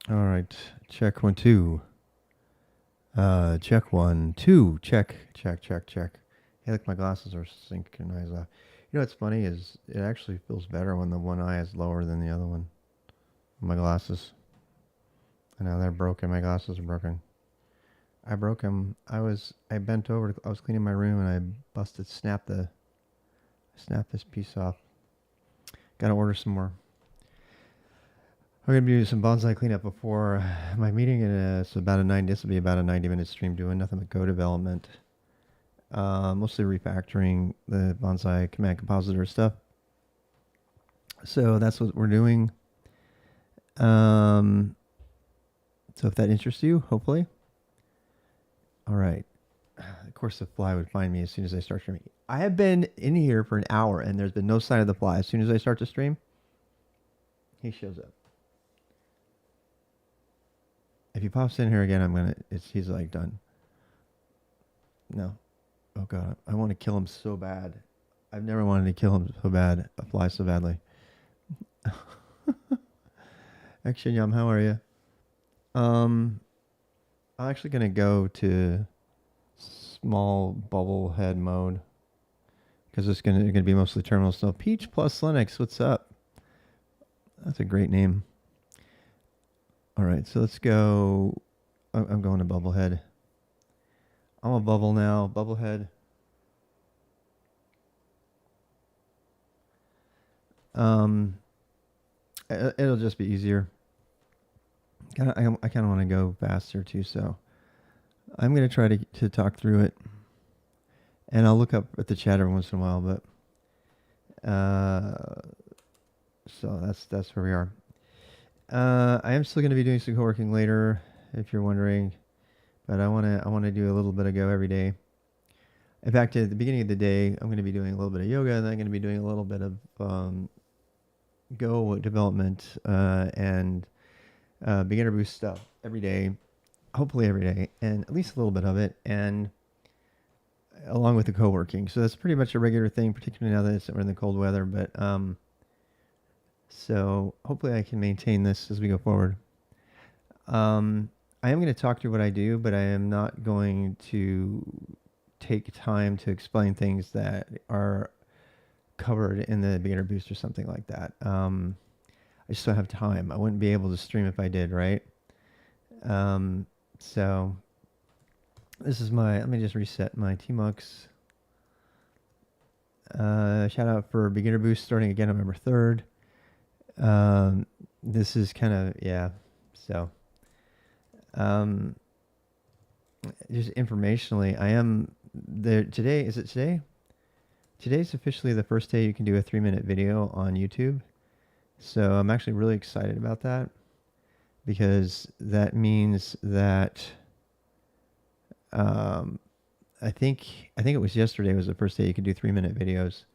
All right. Check 1 2. Check 1 2. Check. Hey, look, my glasses are synchronized. You know what's funny is it actually feels better when the one eye is lower than the other one. My glasses. I know they're broken. My glasses are broken. I broke them. I bent over. I was cleaning my room and I snapped this piece off. Got to order some more. We're gonna do some bonsai cleanup before my meeting, and it's about a nine. This will be about a 90-minute stream doing nothing but Go development, mostly refactoring the bonsai command compositor stuff. So that's what we're doing. So if that interests you, hopefully. All right. Of course, the fly would find me as soon as I start streaming. I have been in here for an hour, and there's been no sign of the fly. As soon as I start to stream, he shows up. If he pops in here again, he's like done. No. Oh god, I want to kill him so bad. I've never wanted to kill him so bad. A fly so badly. Action Yum, how are you? I'm actually gonna go to small bubble head mode because it's gonna be mostly terminal stuff. Peach plus Linux, what's up? That's a great name. All right, so let's go. I'm going to bubblehead. I'm a bubble now. Bubblehead. It'll just be easier. I kind of want to go faster too, so I'm gonna try to talk through it, and I'll look up at the chat every once in a while. But so that's where we are. I am still gonna be doing some co-working later, if you're wondering, but I wanna do a little bit of Go every day. In fact, at the beginning of the day, I'm going to be doing a little bit of yoga, and then I'm going to be doing a little bit of Go development and beginner boost stuff every day, hopefully every day, and at least a little bit of it, and along with the co-working. So that's pretty much a regular thing, particularly now that we're in the cold weather. But so hopefully I can maintain this as we go forward. I am going to talk through what I do, but I am not going to take time to explain things that are covered in the beginner boost or something like that. I just don't have time. I wouldn't be able to stream if I did, right? So this is let me just reset my TMUX. Shout out for beginner boost starting again November 3rd. This is kind of, yeah. So, just informationally, I am there today. Is it today? Today's officially the first day you can do a 3-minute video on YouTube. So I'm actually really excited about that because that means that I think it was yesterday was the first day you could do 3-minute videos.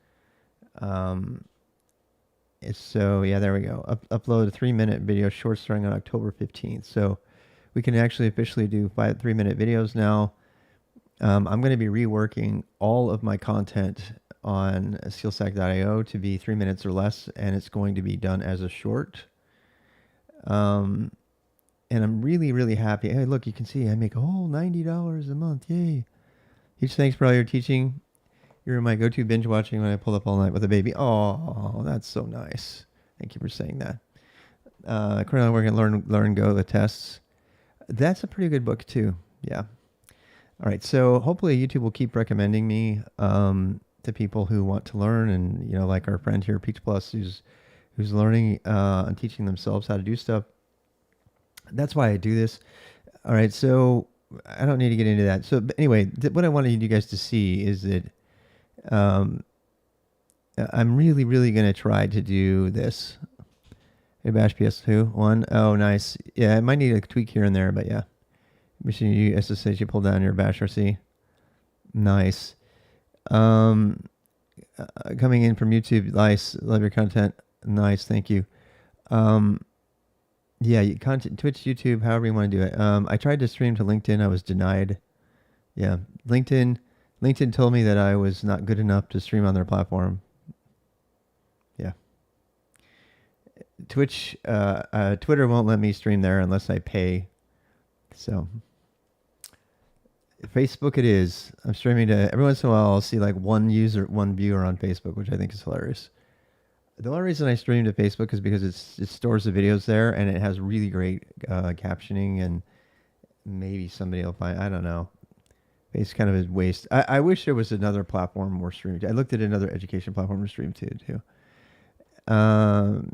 So yeah, there we go. Upload a 3-minute video short starting on October 15th. So we can actually officially do 3-minute videos now. I'm going to be reworking all of my content on skillstack.io to be 3 minutes or less, and it's going to be done as a short. And I'm really, really happy. Hey, look, you can see I make a whole $90 a month. Yay. Huge thanks for all your teaching. You're my go-to binge watching when I pull up all night with a baby. Oh, that's so nice. Thank you for saying that. Currently working at Learn Go, the tests. That's a pretty good book too. Yeah. All right. So hopefully YouTube will keep recommending me to people who want to learn, and like our friend here, Peach Plus, who's learning and teaching themselves how to do stuff. That's why I do this. All right. So I don't need to get into that. So but anyway, what I wanted you guys to see is that I'm really, really going to try to do this. Hey, Bash PS2 1. Oh, nice. Yeah, I might need a tweak here and there, but yeah. Mission you SSH, you pull down your Bash RC. Nice. Coming in from YouTube, nice. Love your content. Nice, thank you. Yeah, content, Twitch, YouTube, however you want to do it. I tried to stream to LinkedIn. I was denied. Yeah, LinkedIn told me that I was not good enough to stream on their platform. Yeah. Twitch, Twitter won't let me stream there unless I pay. So Facebook it is. I'm streaming to every once in a while. I'll see like one viewer on Facebook, which I think is hilarious. The only reason I stream to Facebook is because it stores the videos there and it has really great captioning and maybe somebody will find. I don't know. It's kind of a waste. I wish there was another platform more streamed. I looked at another education platform to stream to too. Um,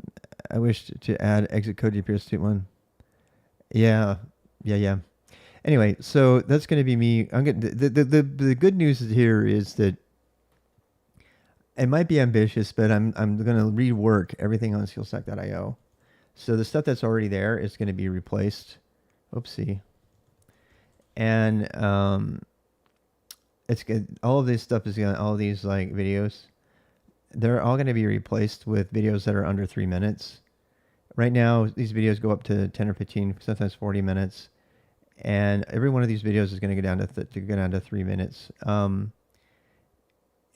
I wish to add exit code to your PS2 one. Yeah, yeah. Anyway, so that's going to be me. I'm going the good news here is that it might be ambitious, but I'm going to rework everything on SkillStack.io. So the stuff that's already there is going to be replaced. Oopsie. And it's good. All of this stuff is going. All of these like videos, they're all going to be replaced with videos that are under 3 minutes. Right now, these videos go up to 10 or 15, sometimes 40 minutes, and every one of these videos is going to go down to go down to 3 minutes.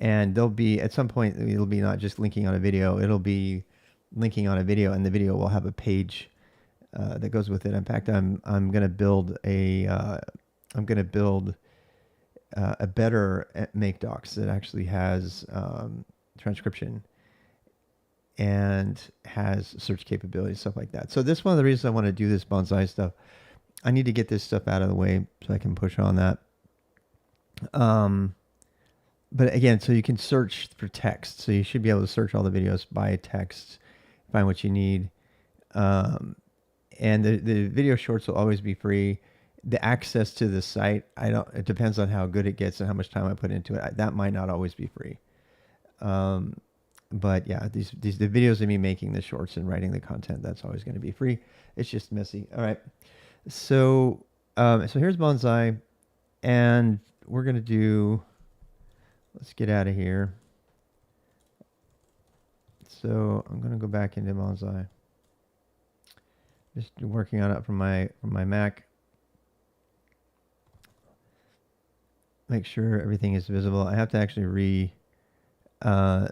And they'll be at some point it'll be not just linking on a video; it'll be linking on a video, and the video will have a page that goes with it. In fact, I'm going to build a better make docs that actually has transcription and has search capabilities, stuff like that. So this is one of the reasons I want to do this Bonzai stuff. I need to get this stuff out of the way so I can push on that. But again, so you can search for text. So you should be able to search all the videos by text, find what you need. And the video shorts will always be free. The access to the site, it depends on how good it gets and how much time I put into it. That might not always be free. But yeah, the videos of me making the shorts and writing the content, that's always going to be free. It's just messy. All right. So here's Bonzai, and we're going to do, let's get out of here. So I'm going to go back into Bonzai. Just working on it from my Mac. Make sure everything is visible. I have to actually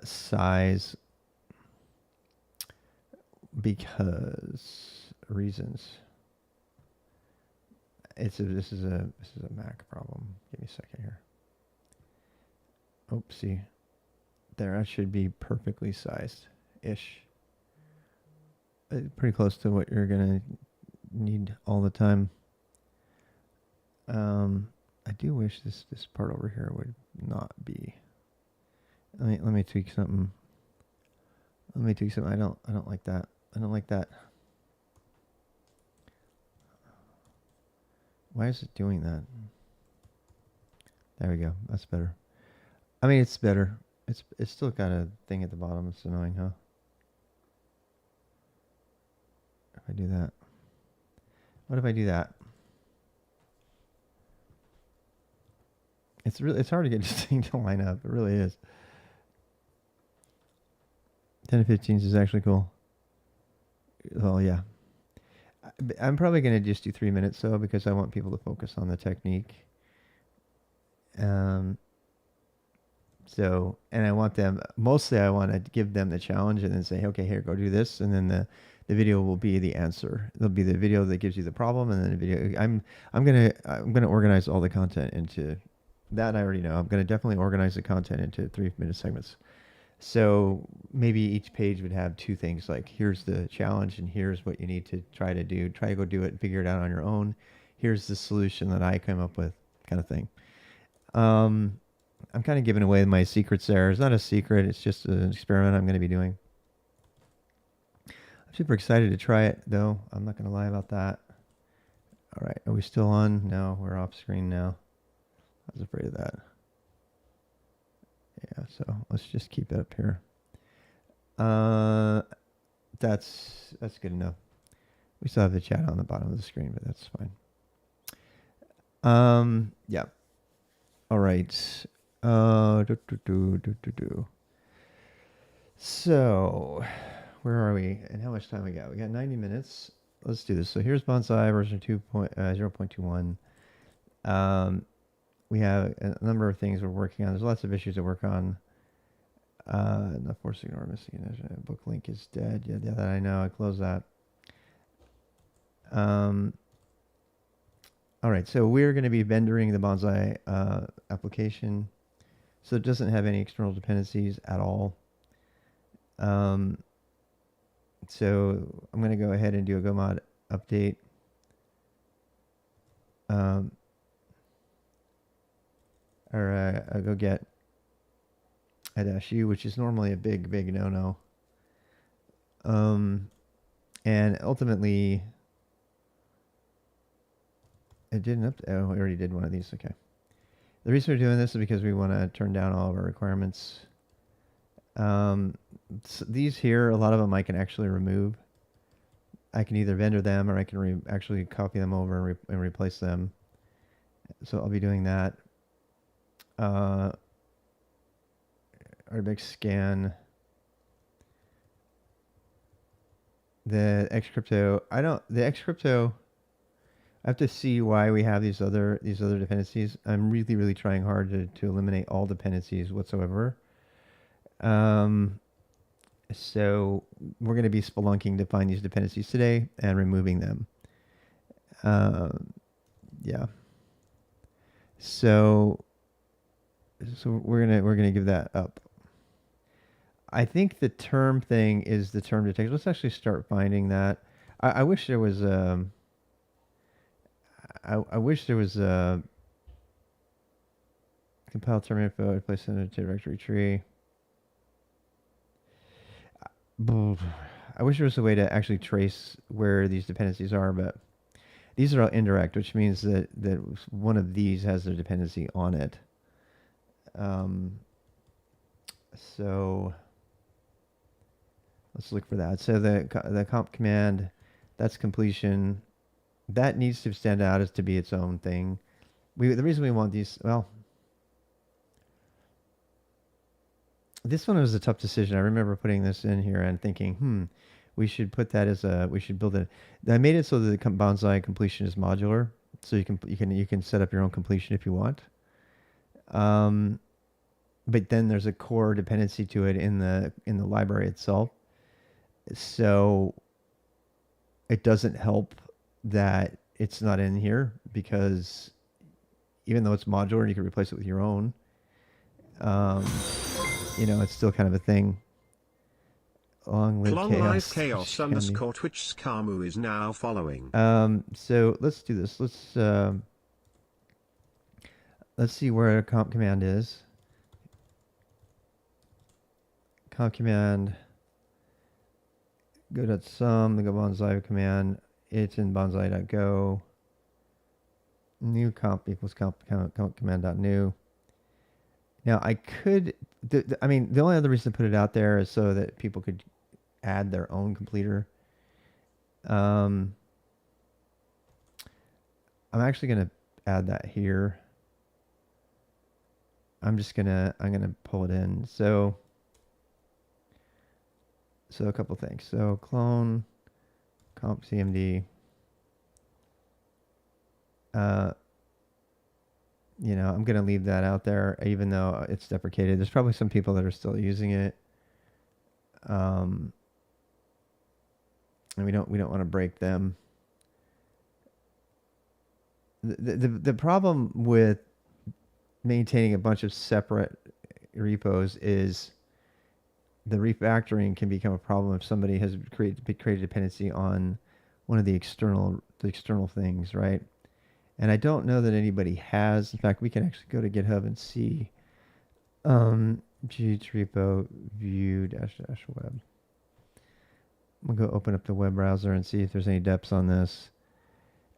size because reasons. This is a Mac problem. Give me a second here. Oopsie. There, I should be perfectly sized ish. Pretty close to what you're gonna need all the time. I do wish this part over here would not be. Let me tweak something. I don't like that. I don't like that. Why is it doing that? There we go. That's better. I mean, it's better. It's still got a thing at the bottom. It's annoying, huh? If I do that. What if I do that? It's hard to get this thing to line up. It really is. 10 to 15 is actually cool. Well, yeah. I'm probably going to just do 3 minutes though, because I want people to focus on the technique. So, and I want them, mostly I want to give them the challenge and then say, okay, here, go do this. And then the video will be the answer. It'll be the video that gives you the problem. And then the video, I'm going to organize all the content into that. I already know. I'm going to definitely organize the content into 3 minute segments. So maybe each page would have two things, like here's the challenge and here's what you need to try to do. Try to go do it and figure it out on your own. Here's the solution that I came up with, kind of thing. I'm kind of giving away my secrets there. It's not a secret. It's just an experiment I'm going to be doing. I'm super excited to try it, though. I'm not going to lie about that. All right. Are we still on? No, we're off screen now. I was afraid of that. Yeah, so let's just keep it up here. That's good enough. We still have the chat on the bottom of the screen, but that's fine. Yeah. All right. So, where are we? And how much time we got? We got 90 minutes. Let's do this. So here's Bonzai version 0.21. We have a number of things we're working on. There's lots of issues to work on. Not forcing or missing. Book link is dead. Yeah, that I know. I closed that. All right, so we're going to be vendoring the Bonzai application. So it doesn't have any external dependencies at all. So I'm going to go ahead and do a gomod update. Or a go get a -u, which is normally a big no-no. And ultimately, it didn't oh, we already did one of these. Okay. The reason we're doing this is because we want to turn down all of our requirements. So these here, a lot of them I can actually remove. I can either vendor them or I can actually copy them over and replace them. So I'll be doing that. Our big scan. The Xcrypto. The Xcrypto. I have to see why we have these other dependencies. I'm really trying hard to eliminate all dependencies whatsoever. So we're going to be spelunking to find these dependencies today and removing them. Yeah. So we're gonna give that up. I think the term thing is the term detection. Let's actually start finding that. I wish there was I wish there was a compile term info, place in a directory tree. I wish there was a way to actually trace where these dependencies are, but these are all indirect, which means that one of these has their dependency on it. So let's look for that. So the comp command, that's completion. That needs to stand out as to be its own thing. The reason we want these, well, this one was a tough decision. I remember putting this in here and thinking, we should put that as we should build it. I made it so that the Bonzai completion is modular, so you can set up your own completion if you want. But then there's a core dependency to it in the library itself. So it doesn't help that it's not in here, because even though it's modular and you can replace it with your own, it's still kind of a thing. Long live chaos. Chaos _ Twitch Skamu is now following. So let's do this. Let's see where a comp command is. Comp command. Go.sum, the go Bonzai command. It's in bonzai.go. New comp equals comp command.new. Now I could, the only other reason to put it out there is so that people could add their own completer. I'm actually going to add that here. I'm going to pull it in. So a couple things. So clone comp cmd. I'm going to leave that out there, even though it's deprecated. There's probably some people that are still using it. And we don't want to break them. The problem with maintaining a bunch of separate repos is the refactoring can become a problem if somebody has created dependency on one of the external things, right? And I don't know that anybody has. In fact, we can actually go to GitHub and see repo view --web. We'll go open up the web browser and see if there's any deps on this.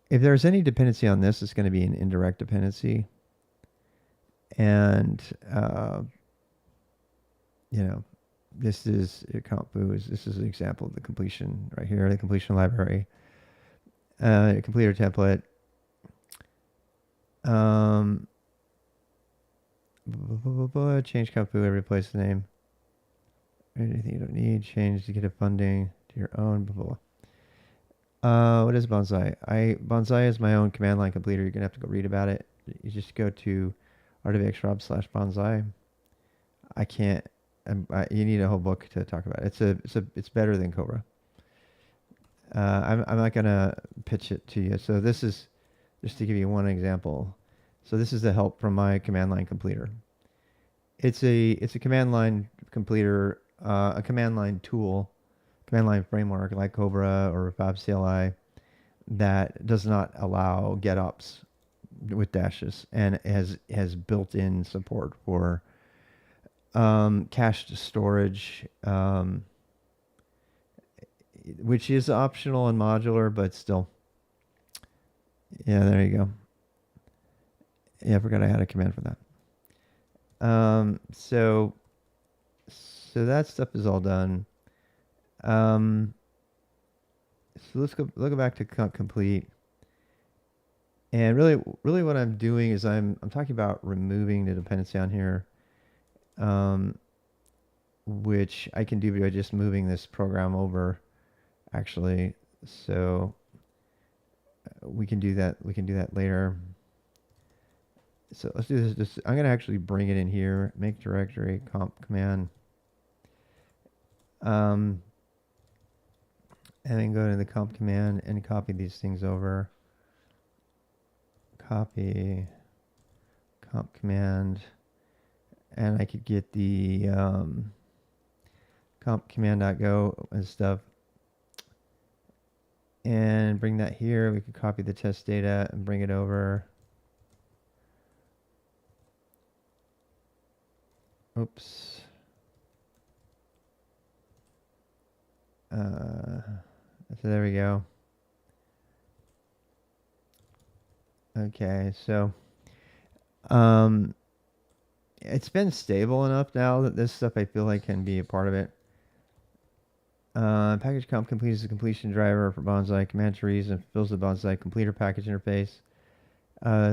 If there's any dependency on this, it's going to be an indirect dependency. And, this is this is an example of the completion right here, the completion library. Completer template. Change compu, replace the name. Anything you don't need, change to get a funding to your own. What is Bonzai? Bonzai is my own command line completer. You're gonna have to go read about it. You just go to rdvxrob/bonzai. I can't You need a whole book to talk about it. It's better than Cobra. I'm not gonna pitch it to you. So this is just to give you one example. So this is the help from my command line completer. It's a command line completer, a command line tool, command line framework like Cobra or FabCLI that does not allow get ups with dashes and has built-in support for cached storage, which is optional and modular, but still. Yeah, there you go. Yeah, I forgot I had a command for that. So that stuff is all done. Um, so let's go back to complete. And really what I'm doing is I'm talking about removing the dependency on here, which I can do by just moving this program over, actually. So we can do that. We can do that later. So let's do this. I'm going to actually bring it in here. Make directory comp command. And then go to the comp command and copy these things over. Copy comp command. And I could get the comp command.go and stuff. And bring that here. We could copy the test data and bring it over. Oops. So there we go. Okay, so it's been stable enough now that this stuff I feel like can be a part of it. Package comp complete is the completion driver for Bonzai command trees and fills the Bonzai completer package interface.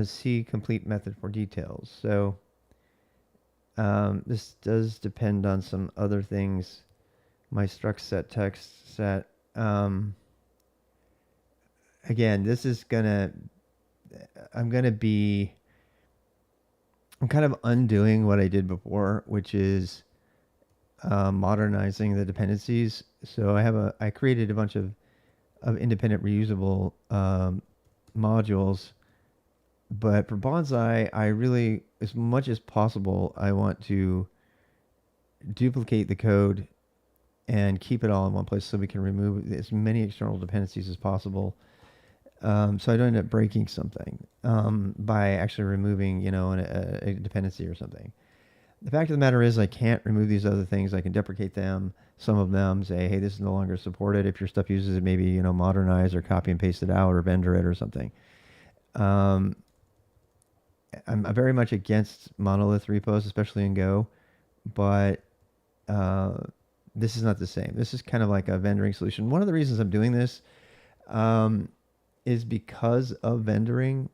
See complete method for details. So this does depend on some other things. My struct set text set. Again, this is I'm kind of undoing what I did before, which is modernizing the dependencies. So I created a bunch of independent reusable modules, but for Bonzai, I really, as much as possible, I want to duplicate the code and keep it all in one place so we can remove as many external dependencies as possible. So I don't end up breaking something by actually removing, a dependency or something. The fact of the matter is I can't remove these other things. I can deprecate them, some of them, say, hey, this is no longer supported. If your stuff uses it, maybe, modernize or copy and paste it out or vendor it or something. I'm very much against monolith repos, especially in Go, but this is not the same. This is kind of like a vendoring solution. One of the reasons I'm doing this is because of vendoring.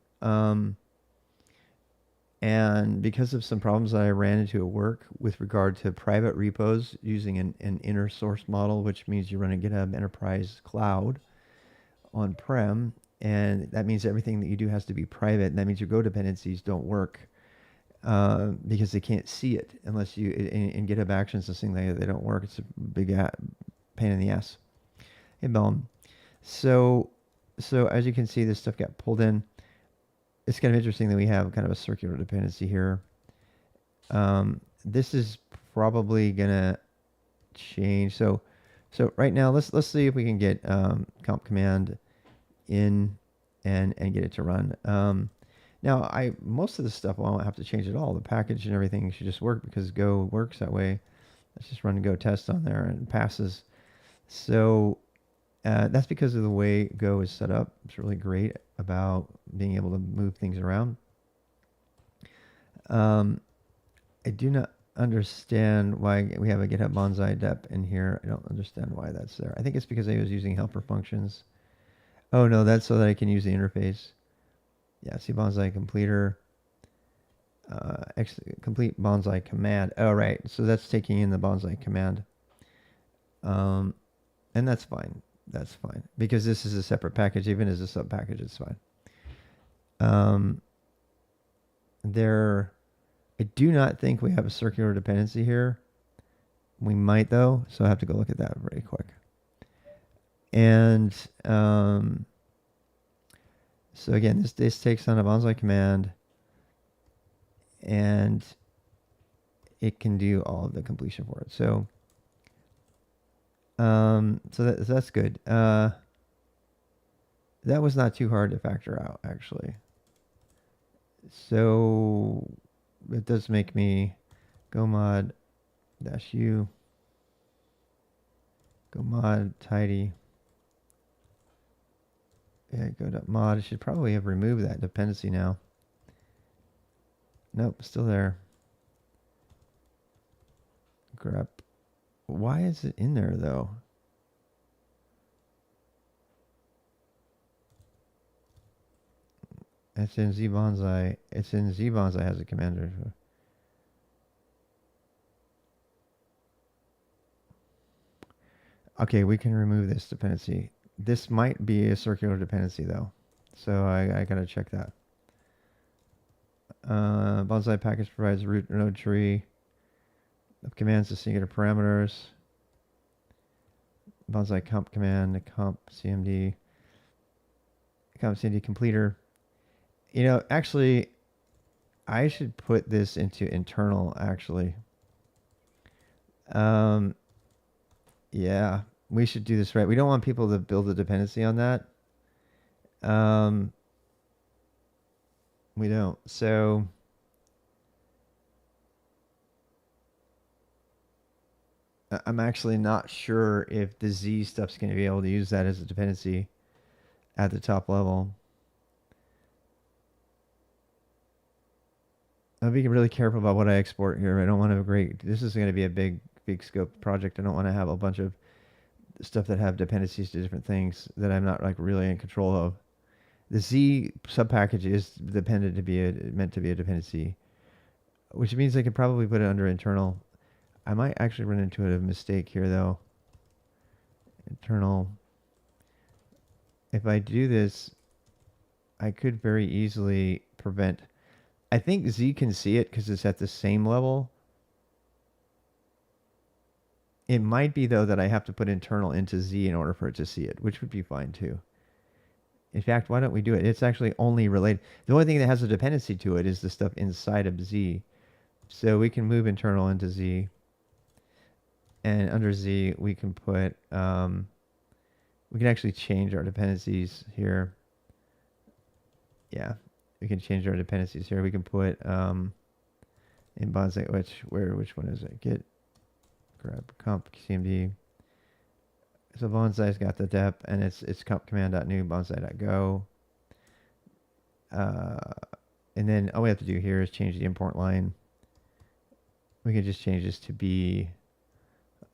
And because of some problems that I ran into at work with regard to private repos using an inner source model, which means you run a GitHub Enterprise Cloud on-prem, and that means everything that you do has to be private, and that means your Go dependencies don't work because they can't see it unless you, in GitHub Actions, this thing, they don't work. It's a big pain in the ass. Hey, Bellum. So as you can see, this stuff got pulled in. It's kind of interesting that we have kind of a circular dependency here. This is probably gonna change. So right now, let's see if we can get comp command in and get it to run. Now most of this stuff I won't have to change at all. The package and everything should just work because Go works that way. Let's just run a Go test on there and it passes. So that's because of the way Go is set up. It's really great about being able to move things around. I do not understand why we have a GitHub Bonzai dep in here. I don't understand why that's there. I think it's because I was using helper functions. Oh no, that's so that I can use the interface. Yeah, see Bonzai completer. Complete Bonzai command. Oh right, so that's taking in the Bonzai command. And that's fine. That's fine because this is a separate package. Even as a sub package, it's fine. I do not think we have a circular dependency here. We might though, so I have to go look at that very quick. And so again, this takes on a Bonzai command, and it can do all of the completion for it. So that's good. That was not too hard to factor out, actually. So it does make me go mod dash u, go mod tidy. Yeah, go to mod. I should probably have removed that dependency now. Nope, still there. Grep. Why is it in there though? It's in Bonzai. It's in Bonzai has a commander. Okay, we can remove this dependency. This might be a circular dependency though, so I gotta check that. Bonzai package provides a root node tree of commands to singular parameters. Bonzai comp command, comp cmd completer. You know, actually, I should put this into internal, actually. Yeah, we should do this right. We don't want people to build a dependency on that. We don't. So I'm actually not sure if the Z stuff's going to be able to use that as a dependency at the top level. I'll be really careful about what I export here. I don't want to have a great. This is going to be a big scope project. I don't want to have a bunch of stuff that have dependencies to different things that I'm not like really in control of. The Z subpackage is dependent to be meant to be a dependency, which means I could probably put it under internal. I might actually run into a mistake here though. Internal. If I do this, I could very easily prevent. I think Z can see it because it's at the same level. It might be though that I have to put internal into Z in order for it to see it, which would be fine too. In fact, why don't we do it? It's actually only related. The only thing that has a dependency to it is the stuff inside of Z. So we can move internal into Z. And under Z, we can put, we can actually change our dependencies here. Yeah, we can change our dependencies here. We can put in Bonzai, which one is it? Git, grab comp cmd. So Bonzai's got the dep, and it's comp command.new bonzai.go. And then all we have to do here is change the import line. We can just change this to be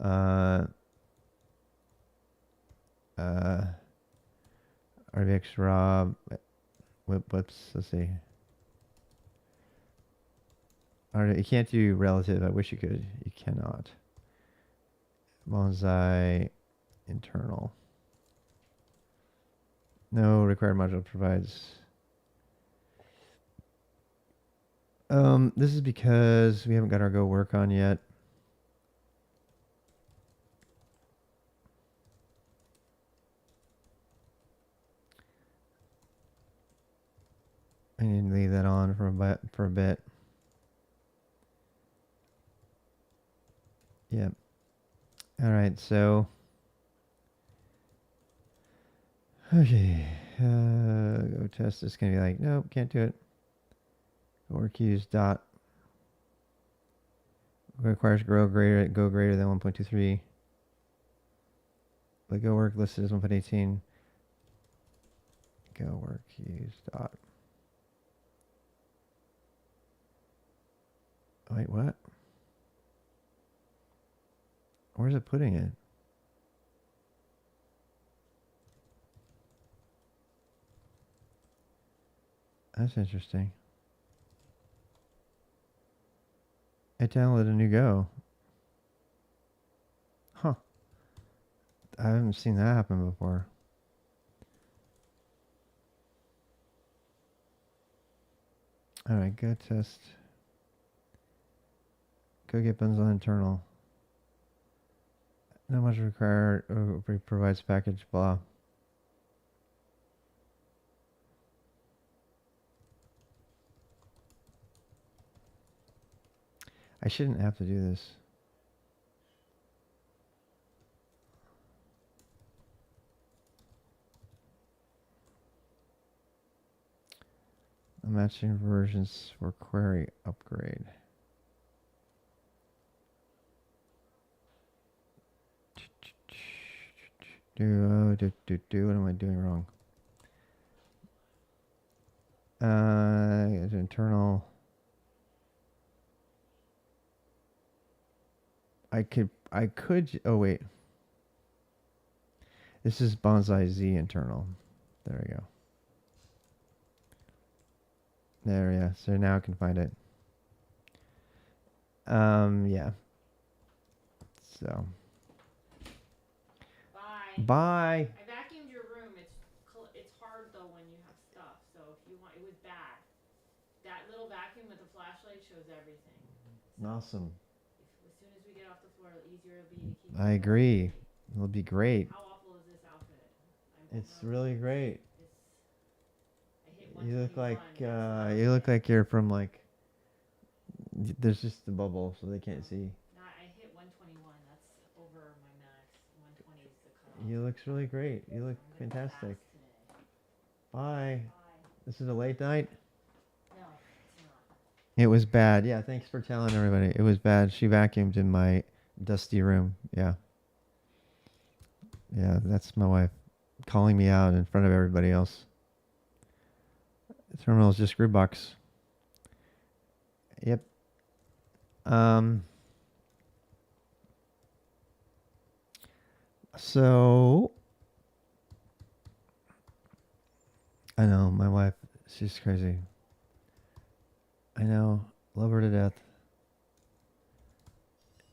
RBX Rob. Whoops, let's see. You can't do relative. I wish you could. You cannot. Bonzai internal. No required module provides. This is because we haven't got our go work on yet. I need to leave that on for a bit. Yep. All right, so okay, go test. It's gonna be like, nope, can't do it. Go work use dot requires go greater than 1.23. But go work listed as 1.18. Go work use dot. Wait, what? Where's it putting it? That's interesting. It downloaded a new Go. Huh. I haven't seen that happen before. Alright, go test. Go get Bonzai internal. Not much required. Provides package. Blah. I shouldn't have to do this. Matching versions for query upgrade. What am I doing wrong? Internal. I could, oh wait. This is Bonzai Z internal. There we go. There, yeah. So now I can find it. Yeah. So. Bye. Bye. I vacuumed your room. It's hard though when you have stuff. So if you want, it was bad. That little vacuum with the flashlight shows everything. So Awesome. as soon as we get off the floor, the easier it'll be to keep. I agree. It'll be great. How awful is this outfit? It's really great. I hit You look like 121, you look like you're from like. There's just the bubble, so they can't see. No, I hit 121. That's over my max. 120 is the cutoff. You looks really great. You look I'm gonna fantastic. fast today. Bye. Bye. This is a late night. No, it's not. It was bad. Yeah, thanks for telling everybody. It was bad. She vacuumed in my dusty room. Yeah. Yeah, that's my wife calling me out in front of everybody else. The terminal is just screw box. Yep. So I know my wife, she's crazy. I know, love her to death.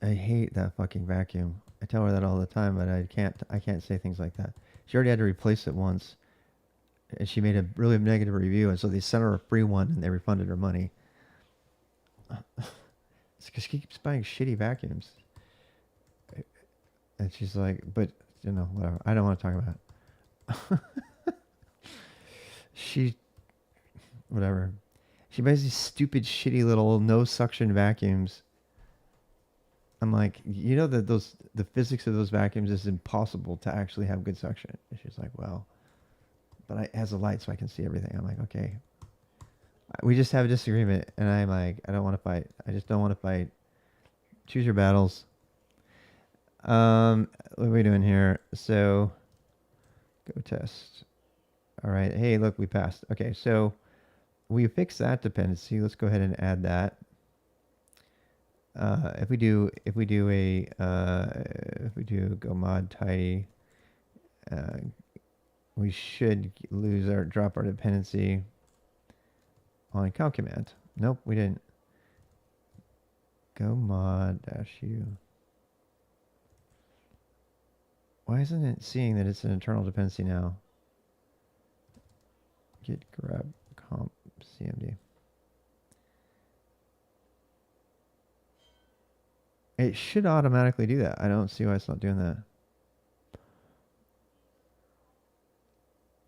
I hate that fucking vacuum. I tell her that all the time, but I can't say things like that. She already had to replace it once, and she made a really negative review, and so they sent her a free one, and they refunded her money. It's because she keeps buying shitty vacuums, and she's like, "But you know, whatever. I don't want to talk about it." She, whatever. She buys these stupid, shitty little no suction vacuums. I'm like, you know that the physics of those vacuums is impossible to actually have good suction. And she's like, well, but it has a light so I can see everything. I'm like, okay. We just have a disagreement, and I'm like, I don't want to fight. I just don't want to fight. Choose your battles. What are we doing here? So, go test. All right. Hey, look, we passed. Okay, so we fixed that dependency. Let's go ahead and add that. If we do go mod tidy, we should drop our dependency on cow command. Nope, we didn't. Go mod -u. Why isn't it seeing that it's an internal dependency now? Git grab comp cmd. It should automatically do that. I don't see why it's not doing that.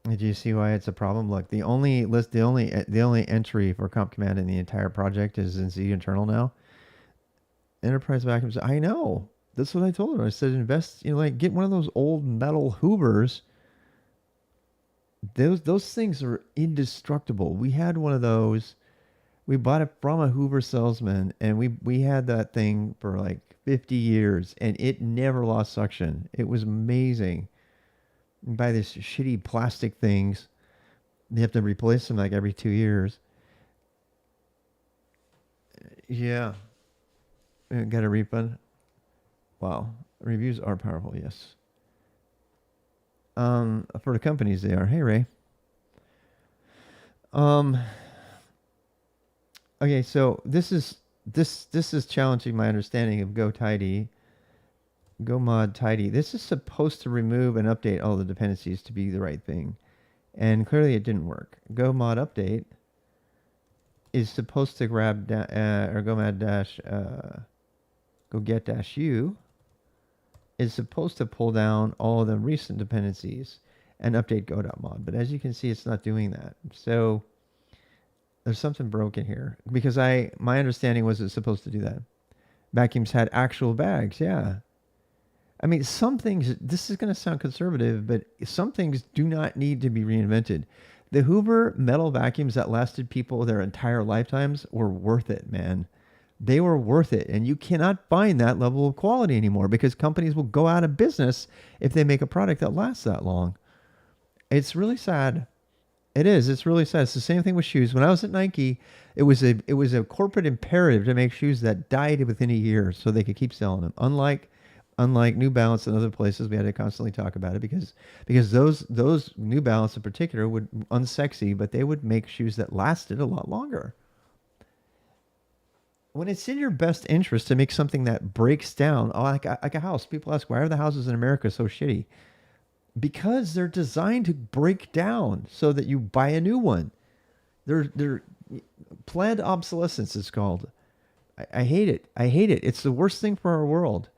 Do you see why it's a problem? Look, the only entry for comp command in the entire project is in Z internal now. Enterprise vacuums. I know. That's what I told her. I said invest. Get one of those old metal Hoovers. Those things are indestructible. We had one of those. We bought it from a Hoover salesman, and we had that thing for like 50 years, and it never lost suction. It was amazing. You buy these shitty plastic things. You have to replace them like every 2 years. Yeah. Got a refund? Wow. Reviews are powerful, yes. For the companies they are. Hey, Ray. Okay, so this is challenging my understanding of Go Tidy. Go mod tidy. This is supposed to remove and update all the dependencies to be the right thing. And clearly it didn't work. Go mod update is supposed to grab or go mod dash go get dash u is supposed to pull down all the recent dependencies and update go.mod. But as you can see, it's not doing that. So there's something broken here because my understanding was it's supposed to do that. Vacuums had actual bags. Yeah. I mean, some things, this is going to sound conservative, but some things do not need to be reinvented. The Hoover metal vacuums that lasted people their entire lifetimes were worth it, man. They were worth it. And you cannot find that level of quality anymore because companies will go out of business if they make a product that lasts that long. It's really sad. It is. It's really sad. It's the same thing with shoes. When I was at Nike, it was a corporate imperative to make shoes that died within a year so they could keep selling them. Unlike New Balance and other places, we had to constantly talk about it because those New Balance in particular would unsexy, but they would make shoes that lasted a lot longer. When it's in your best interest to make something that breaks down, like a house, people ask why are the houses in America so shitty? Because they're designed to break down so that you buy a new one. They're planned obsolescence is called. I hate it. I hate it. It's the worst thing for our world.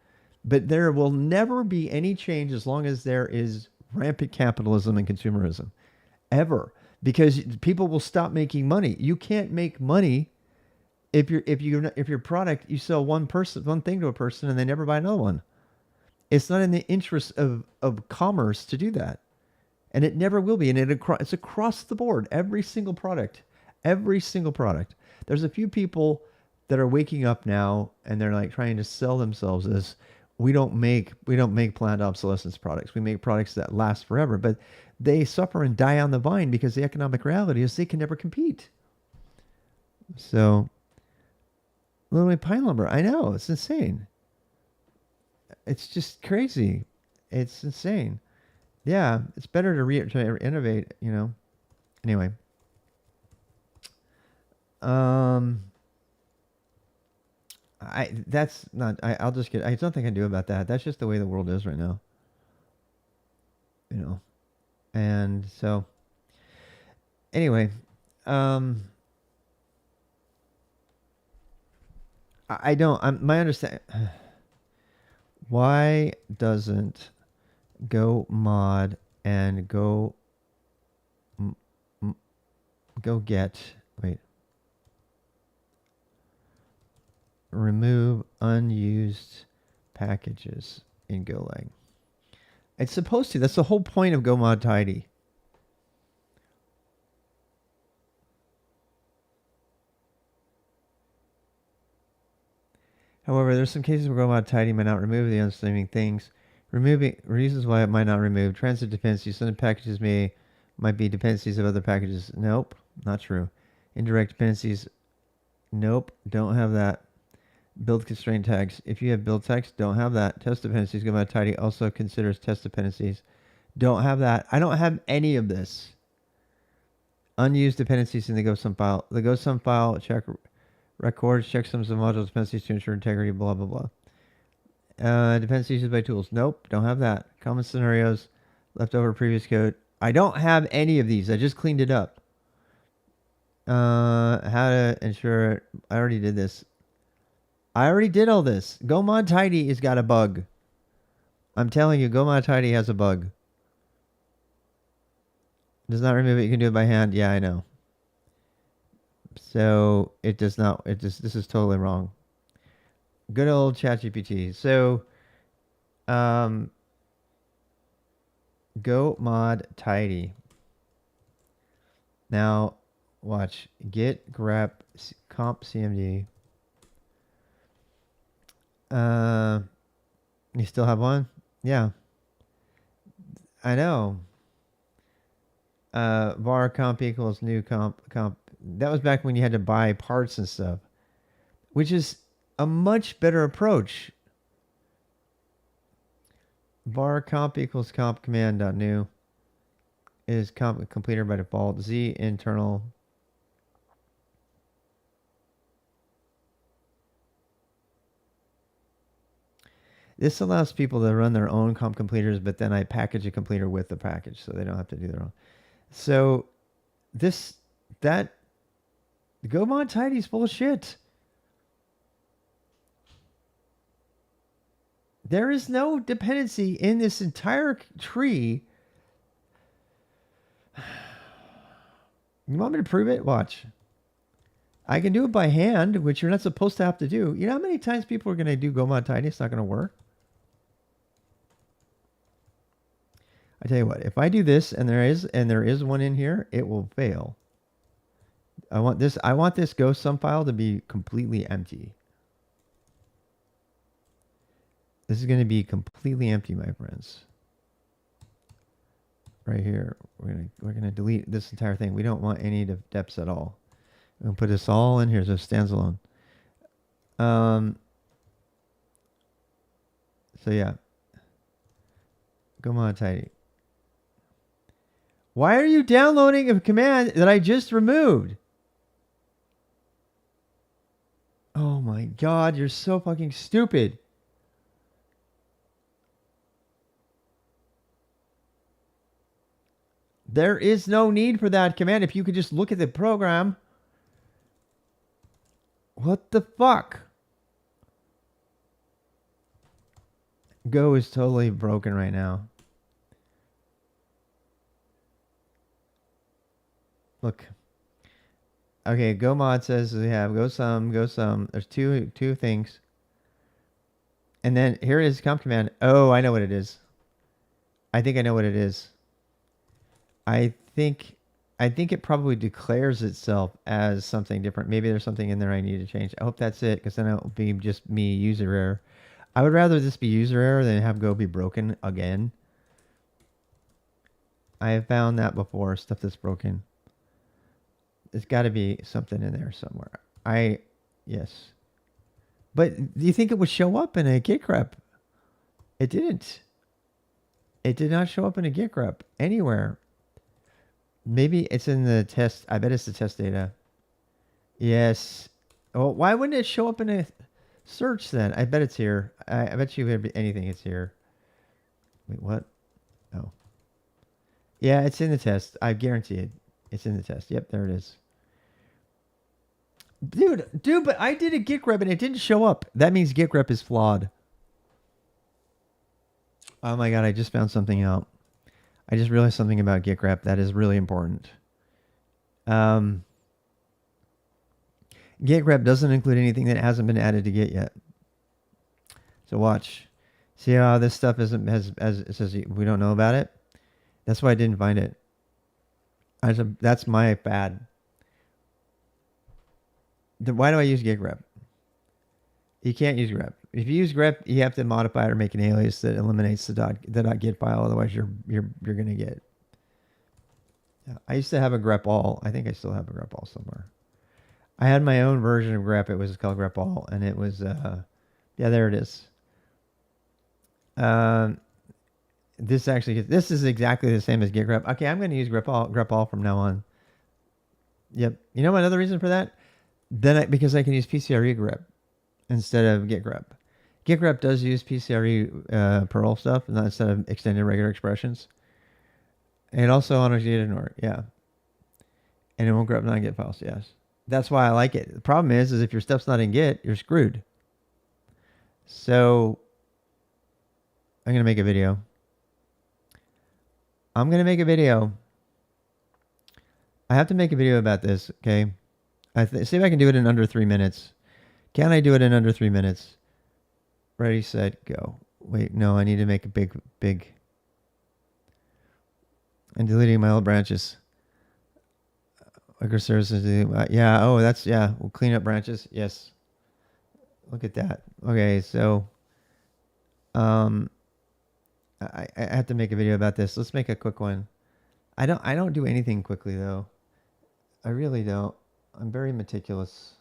But there will never be any change as long as there is rampant capitalism and consumerism, ever, because people will stop making money. You can't make money if your product you sell one thing to a person and they never buy another one. It's not in the interest of commerce to do that, and it never will be. And it's across the board. Every single product. There's a few people that are waking up now and they're like trying to sell themselves as we don't make planned obsolescence products. We make products that last forever, but they suffer and die on the vine because the economic reality is they can never compete. So, literally pine lumber. I know, it's insane. It's just crazy. It's insane. Yeah, it's better to innovate, you know. Anyway. I'll just get, I don't think I can do about that. That's just the way the world is right now. You know. And so anyway, I don't, my understanding, why doesn't go mod and go get, wait, remove unused packages in Golang? It's supposed to. That's the whole point of go mod tidy. However, there's some cases where go mod tidy might not remove the unstreaming things. Removing reasons why it might not remove transit dependencies. Some packages might be dependencies of other packages. Nope, not true. Indirect dependencies. Nope, don't have that. Build constraint tags. If you have build tags, don't have that. Test dependencies. Go mod tidy also considers test dependencies. Don't have that. I don't have any of this. Unused dependencies in the GoSum file. The GoSum file check records checksums of module dependencies to ensure integrity. Blah blah blah. Dependencies used by tools. Nope, don't have that. Common scenarios. Leftover previous code. I don't have any of these. I just cleaned it up. How to ensure it. I already did this. I already did all this. Go mod tidy has got a bug. I'm telling you, go mod tidy has a bug. Does not remove it. You can do it by hand. Yeah, I know. So it does not. This is totally wrong. Good old ChatGPT. So, go mod tidy. Now, watch. Git grep comp cmd. You still have one? Yeah. I know. Var comp equals new comp. That was back when you had to buy parts and stuff, which is a much better approach. Var comp equals comp command dot new is comp completer by default. Z internal. This allows people to run their own comp completers, but then I package a completer with the package so they don't have to do their own. So go mod tidy is bullshit. There is no dependency in this entire tree. You want me to prove it? Watch. I can do it by hand, which you're not supposed to have to do. You know how many times people are going to do Go mod tidy? It's not going to work. I tell you what, if I do this and there is one in here, it will fail. I want this Go sum file to be completely empty. This is going to be completely empty, my friends. Right here, we're gonna delete this entire thing. We don't want any depths at all. We're gonna put this all in here so it stands alone. So yeah, Go mod tidy. Why are you downloading a command that I just removed? Oh my god, you're so fucking stupid. There is no need for that command if you could just look at the program. What the fuck? Go is totally broken right now. Look. Okay, Go mod says we have go sum. There's two things. And then here is comp command. Oh, I know what it is. I think I know what it is. I think it probably declares itself as something different. Maybe there's something in there I need to change. I hope that's it, because then it'll be just me user error. I would rather this be user error than have Go be broken again. I have found that before, stuff that's broken. There's got to be something in there somewhere. Yes. But do you think it would show up in a git grep? It didn't. It did not show up in a git grep anywhere. Maybe it's in the test. I bet it's the test data. Yes. Well, why wouldn't it show up in a search then? I bet it's here. I bet you anything is here. Wait, what? Oh. Yeah, it's in the test. I guarantee it. It's in the test. Yep, there it is. Dude, but I did a git grep and it didn't show up. That means git grep is flawed. Oh my god, I just found something out. I just realized something about git grep that is really important. Git grep doesn't include anything that hasn't been added to Git yet. So watch. See how this stuff isn't as it says we don't know about it? That's why I didn't find it. That's my bad. Why do I use git grep? You can't use grep. If you use grep, you have to modify it or make an alias that eliminates the .git file. Otherwise, you're gonna get. Yeah, I used to have a grep all. I think I still have a grep all somewhere. I had my own version of grep. It was called grep all, and it was yeah, there it is. This is exactly the same as git grep. Okay, I'm going to use grep all from now on. Yep. You know another reason for that? Because I can use PCRE grep instead of git grep. Git grep does use PCRE Perl stuff, not instead of extended regular expressions. And also honors git ignore, yeah. And it won't grep non-git files, yes. That's why I like it. The problem is if your stuff's not in Git, you're screwed. So I'm gonna make a video. I have to make a video about this, okay? See if I can do it in under 3 minutes. Can I do it in under 3 minutes? Ready, set, go. Wait, no, I need to make a big. I'm deleting my old branches. Microservices, yeah, oh, we'll clean up branches, yes. Look at that. Okay, so, I have to make a video about this. Let's make a quick one. I don't do anything quickly though. I really don't. I'm very meticulous.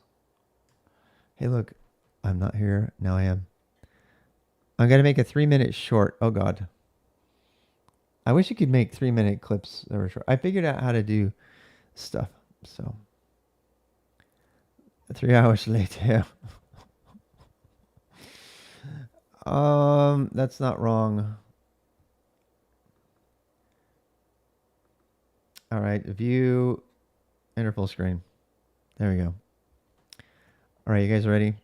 Hey, look, I'm not here. Now I am. I'm going to make a 3-minute short. Oh, God. I wish you could make 3-minute clips that were short. I figured out how to do stuff. So, 3 hours later. That's not wrong. All right. View enter full screen. There we go. All right, you guys ready?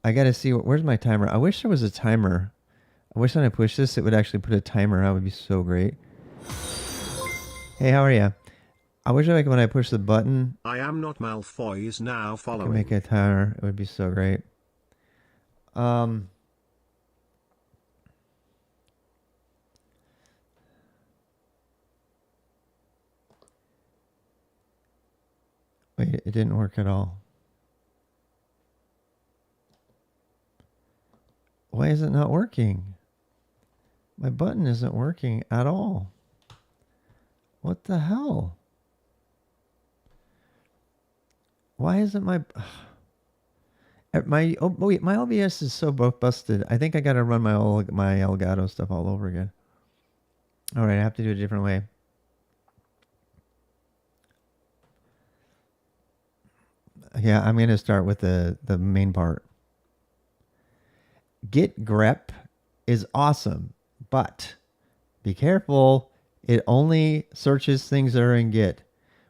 I gotta see where's my timer. I wish there was a timer. I wish when I push this, it would actually put a timer. That would be so great. Hey, how are you? I wish like when I push the button, I am not Malfoy is now I can make following. a timer. It would be so great. Um, Wait, it didn't work at all. Why is it not working? My button isn't working at all. What the hell? Why isn't my wait, my OBS is so busted. I think I gotta run my Elgato stuff all over again. All right, I have to do it a different way. Yeah, I'm gonna start with the main part. Git grep is awesome, but be careful. It only searches things that are in Git.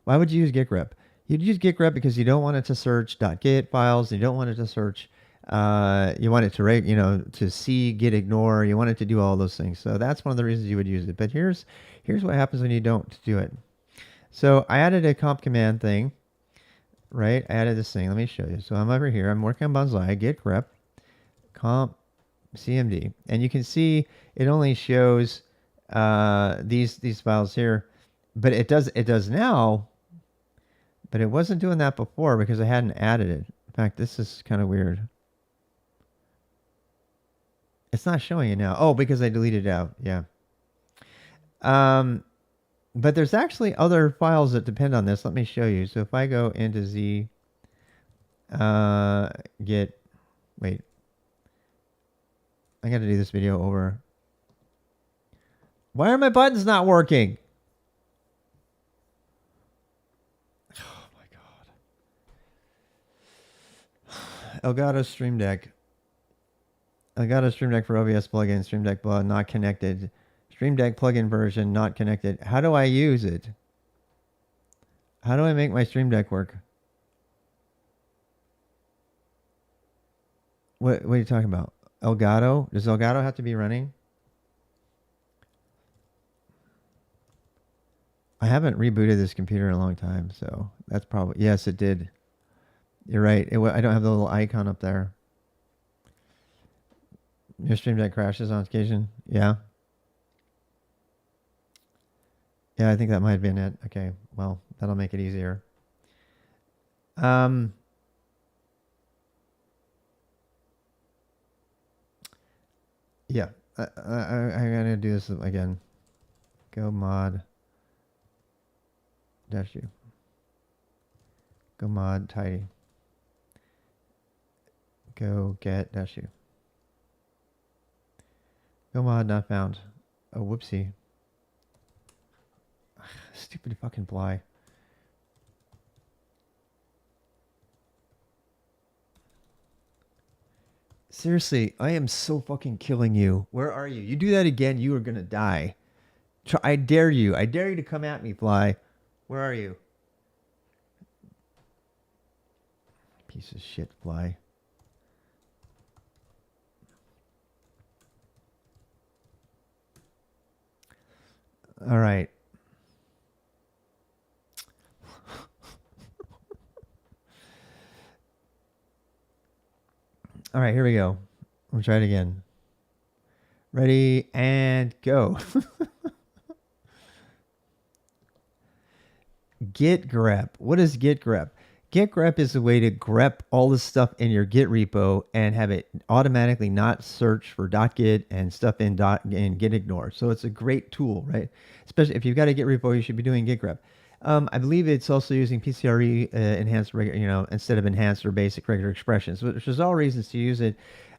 Why would you use git grep? You'd use git grep because you don't want it to search .git files. You don't want it to search. You want it to rate, to see, git ignore. You want it to do all those things. So that's one of the reasons you would use it. But here's what happens when you don't do it. So I added a comp command thing, right? I added this thing. Let me show you. So I'm over here. I'm working on Bonzai. Git grep comp cmd, and you can see it only shows these files here, but it does now. But it wasn't doing that before because I hadn't added it. In fact, this is kind of weird. It's not showing it now. Oh, because I deleted it out. Yeah. But there's actually other files that depend on this. Let me show you. So if I go into Z, git, wait. I got to do this video over. Why are my buttons not working? Oh my god. Elgato Stream Deck. Elgato Stream Deck for OBS plugin. Stream Deck plugin not connected. Stream Deck plugin version not connected. How do I use it? How do I make my Stream Deck work? What are you talking about? Elgato? Does Elgato have to be running? I haven't rebooted this computer in a long time, so that's probably... Yes, it did. You're right. I don't have the little icon up there. Your Stream Deck crashes on occasion? Yeah. Yeah, I think that might have been it. Okay, well, that'll make it easier. Yeah, I'm gonna do this again. Go mod dash u. Go mod tidy. Go get dash u. Go mod not found. Oh, whoopsie. Stupid fucking fly. Seriously, I am so fucking killing you. Where are you? You do that again, you are gonna die. I dare you. I dare you to come at me, fly. Where are you? Piece of shit, fly. All right. All right, here we go. We'll try it again. Ready and go. Git grep. What is git grep? Git grep is a way to grep all the stuff in your Git repo and have it automatically not search for .git and stuff in git ignore. So it's a great tool, right? Especially if you've got a Git repo, you should be doing git grep. I believe it's also using PCRE enhanced, instead of enhanced or basic regular expressions, which is all reasons to use it.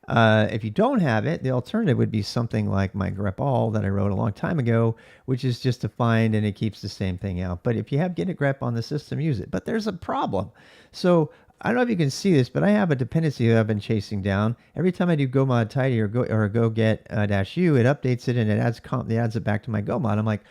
If you don't have it, the alternative would be something like my grep all that I wrote a long time ago, which is just defined and it keeps the same thing out. But if you have git grep on the system, use it. But there's a problem. So I don't know if you can see this, but I have a dependency that I've been chasing down. Every time I do go mod tidy or go get -u, it updates it and it adds it back to my go mod. I'm like,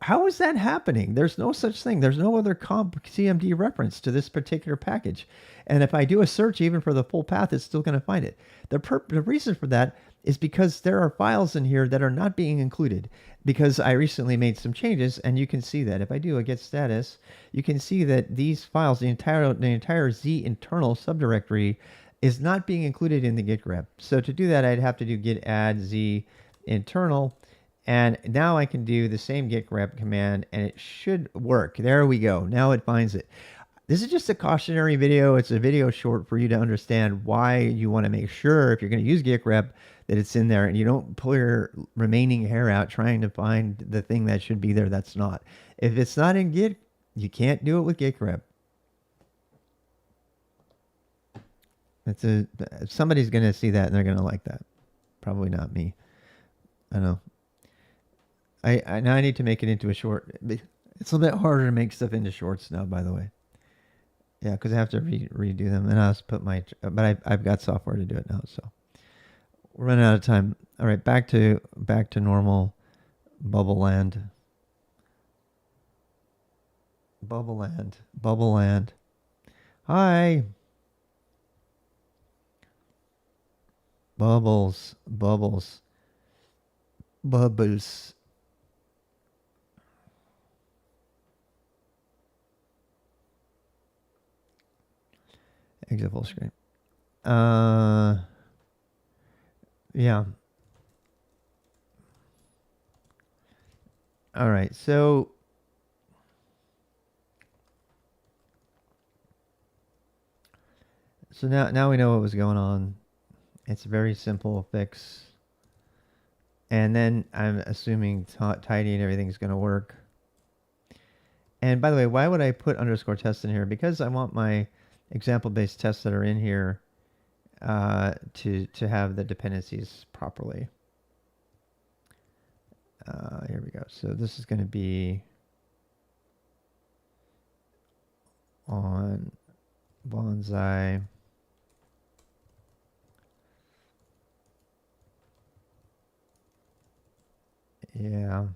How is that happening? There's no such thing. There's no other comp CMD reference to this particular package. And if I do a search even for the full path, it's still going to find it. The reason for that is because there are files in here that are not being included because I recently made some changes, and you can see that. If I do a get status, you can see that these files, the entire Z internal subdirectory is not being included in the git grep. So to do that, I'd have to do git add Z internal, and now I can do the same git grep command, and it should work. There we go. Now it finds it. This is just a cautionary video. It's a video short for you to understand why you want to make sure if you're going to use git grep that it's in there, and you don't pull your remaining hair out trying to find the thing that should be there that's not. If it's not in git, you can't do it with git grep. Somebody's going to see that and they're going to like that. Probably not me. I know. I now I need to make it into a short. It's a little bit harder to make stuff into shorts now, by the way. Yeah, because I have to redo them, and I also put my. But I've got software to do it now, so we're running out of time. All right, back to normal. Bubble land. Bubble land. Bubble land. Hi. Bubbles. Bubbles. Bubbles. Exit full screen. Yeah. All right. So now we know what was going on. It's a very simple fix. And then I'm assuming tidy and everything's going to work. And by the way, why would I put underscore test in here? Because I want my example-based tests that are in here to have the dependencies properly. Here we go. So this is going to be on Bonzai. Yeah.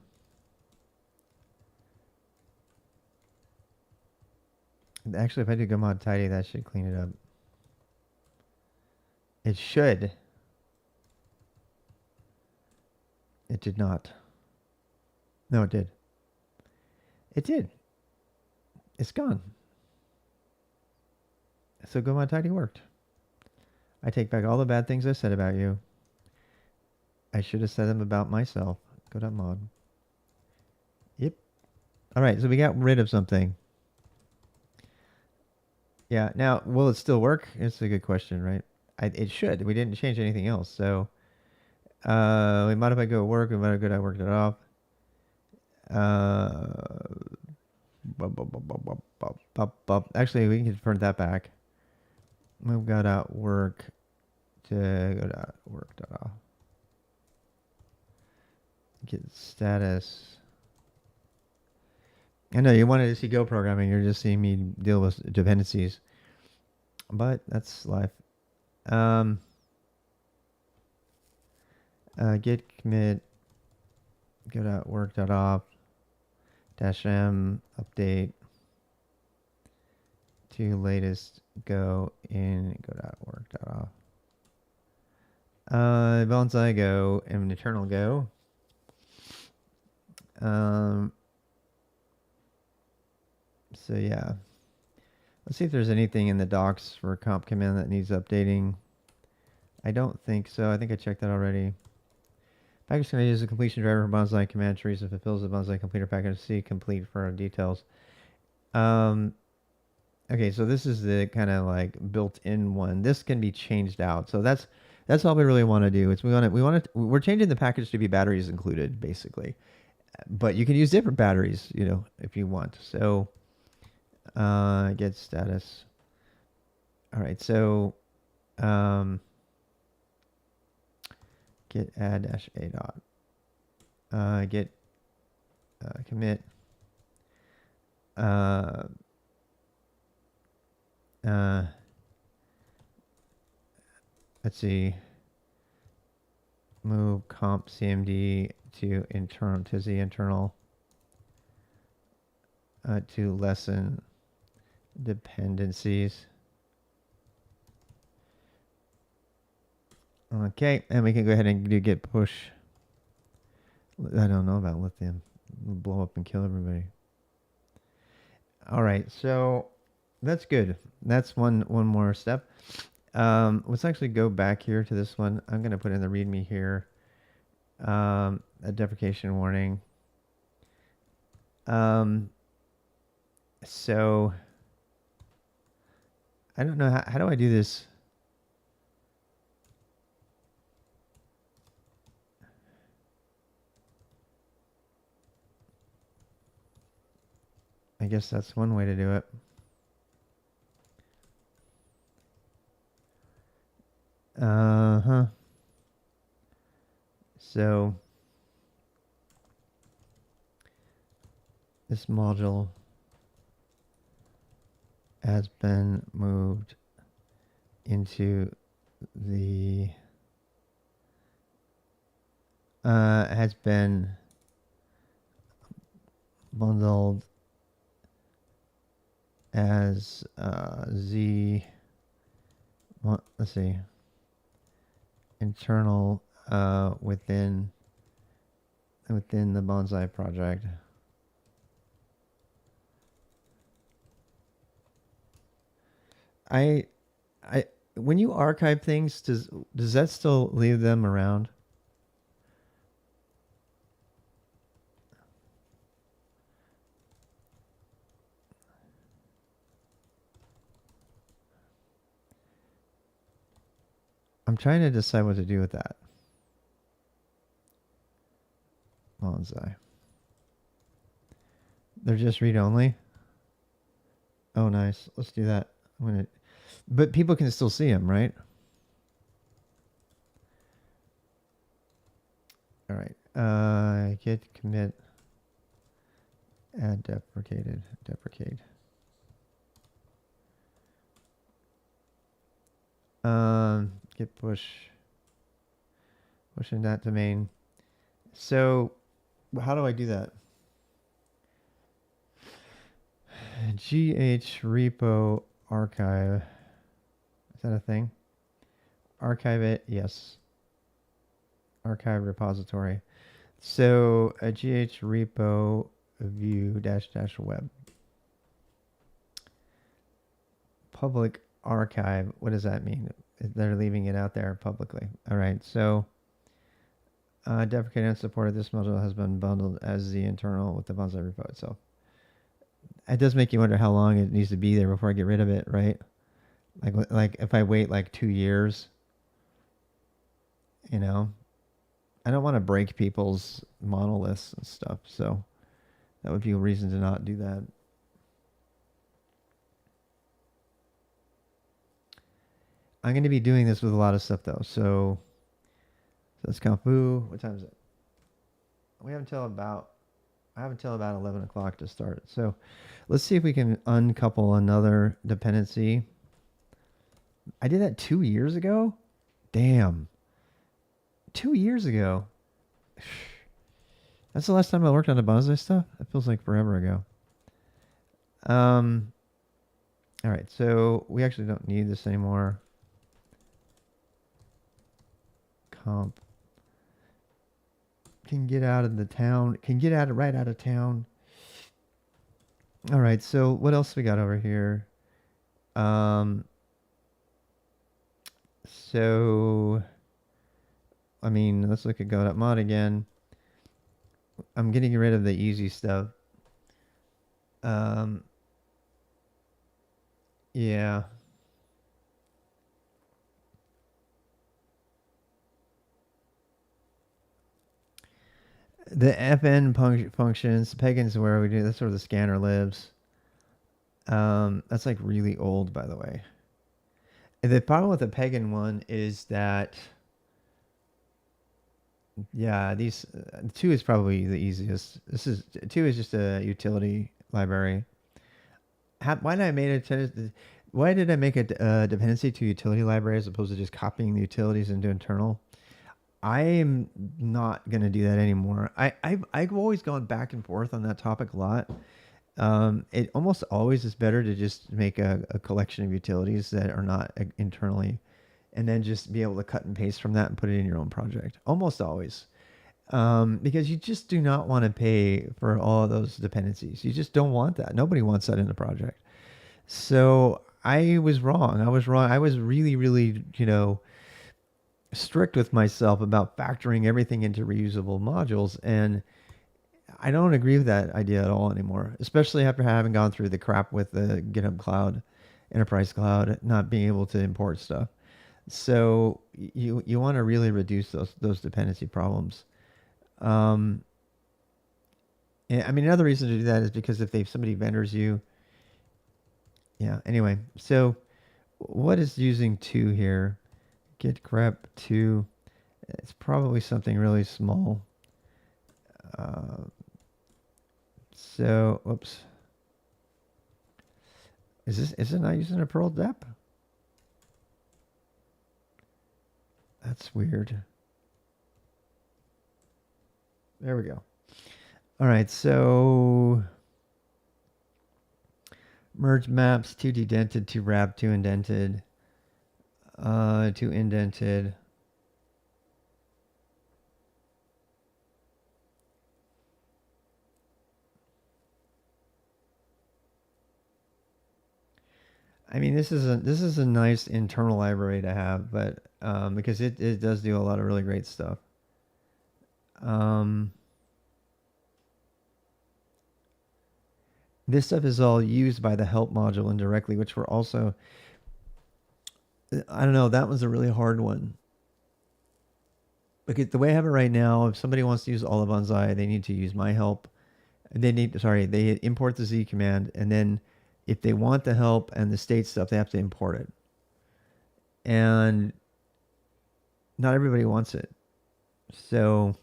Actually, if I do go mod tidy, that should clean it up. It should. It did not. No, it did. It did. It's gone. So go mod tidy worked. I take back all the bad things I said about you. I should have said them about myself. Go mod. Yep. All right, so we got rid of something. Yeah, now, will it still work? It's a good question, right? It should. We didn't change anything else, so... we modified go work. We modified good. I worked it off. Actually, we can turn that back. Move go dot work to go dot work dot off. Get status. I know you wanted to see Go programming. You're just seeing me deal with dependencies, but that's life. Git commit go.work.off -m update to latest go in go.work.off. Bonzai go and eternal go. So yeah, let's see if there's anything in the docs for comp command that needs updating. I don't think so. I think I checked that already. Package can use a completion driver for Bonzai command trees and fulfills the Bonzai completer package. See complete for details. Okay, so this is the kind of like built-in one. This can be changed out. So that's all we really want to do. Is we're changing the package to be batteries included, basically. But you can use different batteries, if you want. So get status. All right, so get add -a dot get commit let's see, move comp cmd to the internal. to lessen dependencies. Okay, and we can go ahead and do git push. I don't know about lithium. It'll blow up and kill everybody. All right, so that's good. That's one more step. Let's actually go back here to this one. I'm going to put in the README here. A deprecation warning. So I don't know how do I do this? I guess that's one way to do it. Uh-huh. So this module has been moved into the has been bundled as Z, well, let's see, internal within the Bonzai project. I when you archive things, does that still leave them around? I'm trying to decide what to do with that. Bonzai. They're just read only. Oh, nice. Let's do that. But people can still see them, right? All right. Git commit add deprecate. Git pushing that domain. So how do I do that? GH repo archive. Is that a thing? Archive it, yes. Archive repository. So a GH repo view -- web. Public archive. What does that mean? They're leaving it out there publicly. All right. So deprecated and supported. This module has been bundled as the internal with the Bonzai repo itself. It does make you wonder how long it needs to be there before I get rid of it, right? Like if I wait like 2 years, you know, I don't want to break people's monoliths and stuff. So that would be a reason to not do that. I'm going to be doing this with a lot of stuff though. So let's compu. What time is it? I have until about 11 o'clock to start. So let's see if we can uncouple another dependency. I did that 2 years ago. Damn. 2 years ago. That's the last time I worked on the Bonzai stuff. That feels like forever ago. All right. So we actually don't need this anymore. Comp. Can get out of the town. Can get out of right out of town. All right. So what else we got over here? So I mean, let's look at go.mod again. I'm getting rid of the easy stuff. Yeah. The fn functions, pagans where we do, that's where the scanner lives. That's like really old, by the way. The problem with the pagan one is that, yeah, these 2 is probably the easiest. 2 is just a utility library. Why did I make a dependency to utility library as opposed to just copying the utilities into internal? I am not going to do that anymore. I've always gone back and forth on that topic a lot. It almost always is better to just make a collection of utilities that are not internally, and then just be able to cut and paste from that and put it in your own project. Almost always. Because you just do not want to pay for all of those dependencies. You just don't want that. Nobody wants that in a project. So I was wrong. I was wrong. I was really, really, strict with myself about factoring everything into reusable modules. And I don't agree with that idea at all anymore, especially after having gone through the crap with the GitHub Cloud, Enterprise Cloud, not being able to import stuff. So you want to really reduce those dependency problems. Um, and, I mean, another reason to do that is because if somebody vendors you, yeah. Anyway, so what is using two here? Git grep two. It's probably something really small. Uh, so, oops. Is it not using a Perl dep? That's weird. There we go. All right, so merge maps, two dedented, two wrapped, two indented, two indented. I mean, this is a nice internal library to have, but because it does do a lot of really great stuff. This stuff is all used by the help module indirectly, which we're also, I don't know, that was a really hard one. Because the way I have it right now, if somebody wants to use all of Bonzai, they need to use my help. They import the Z command, and then if they want the help and the state stuff, they have to import it. And not everybody wants it. So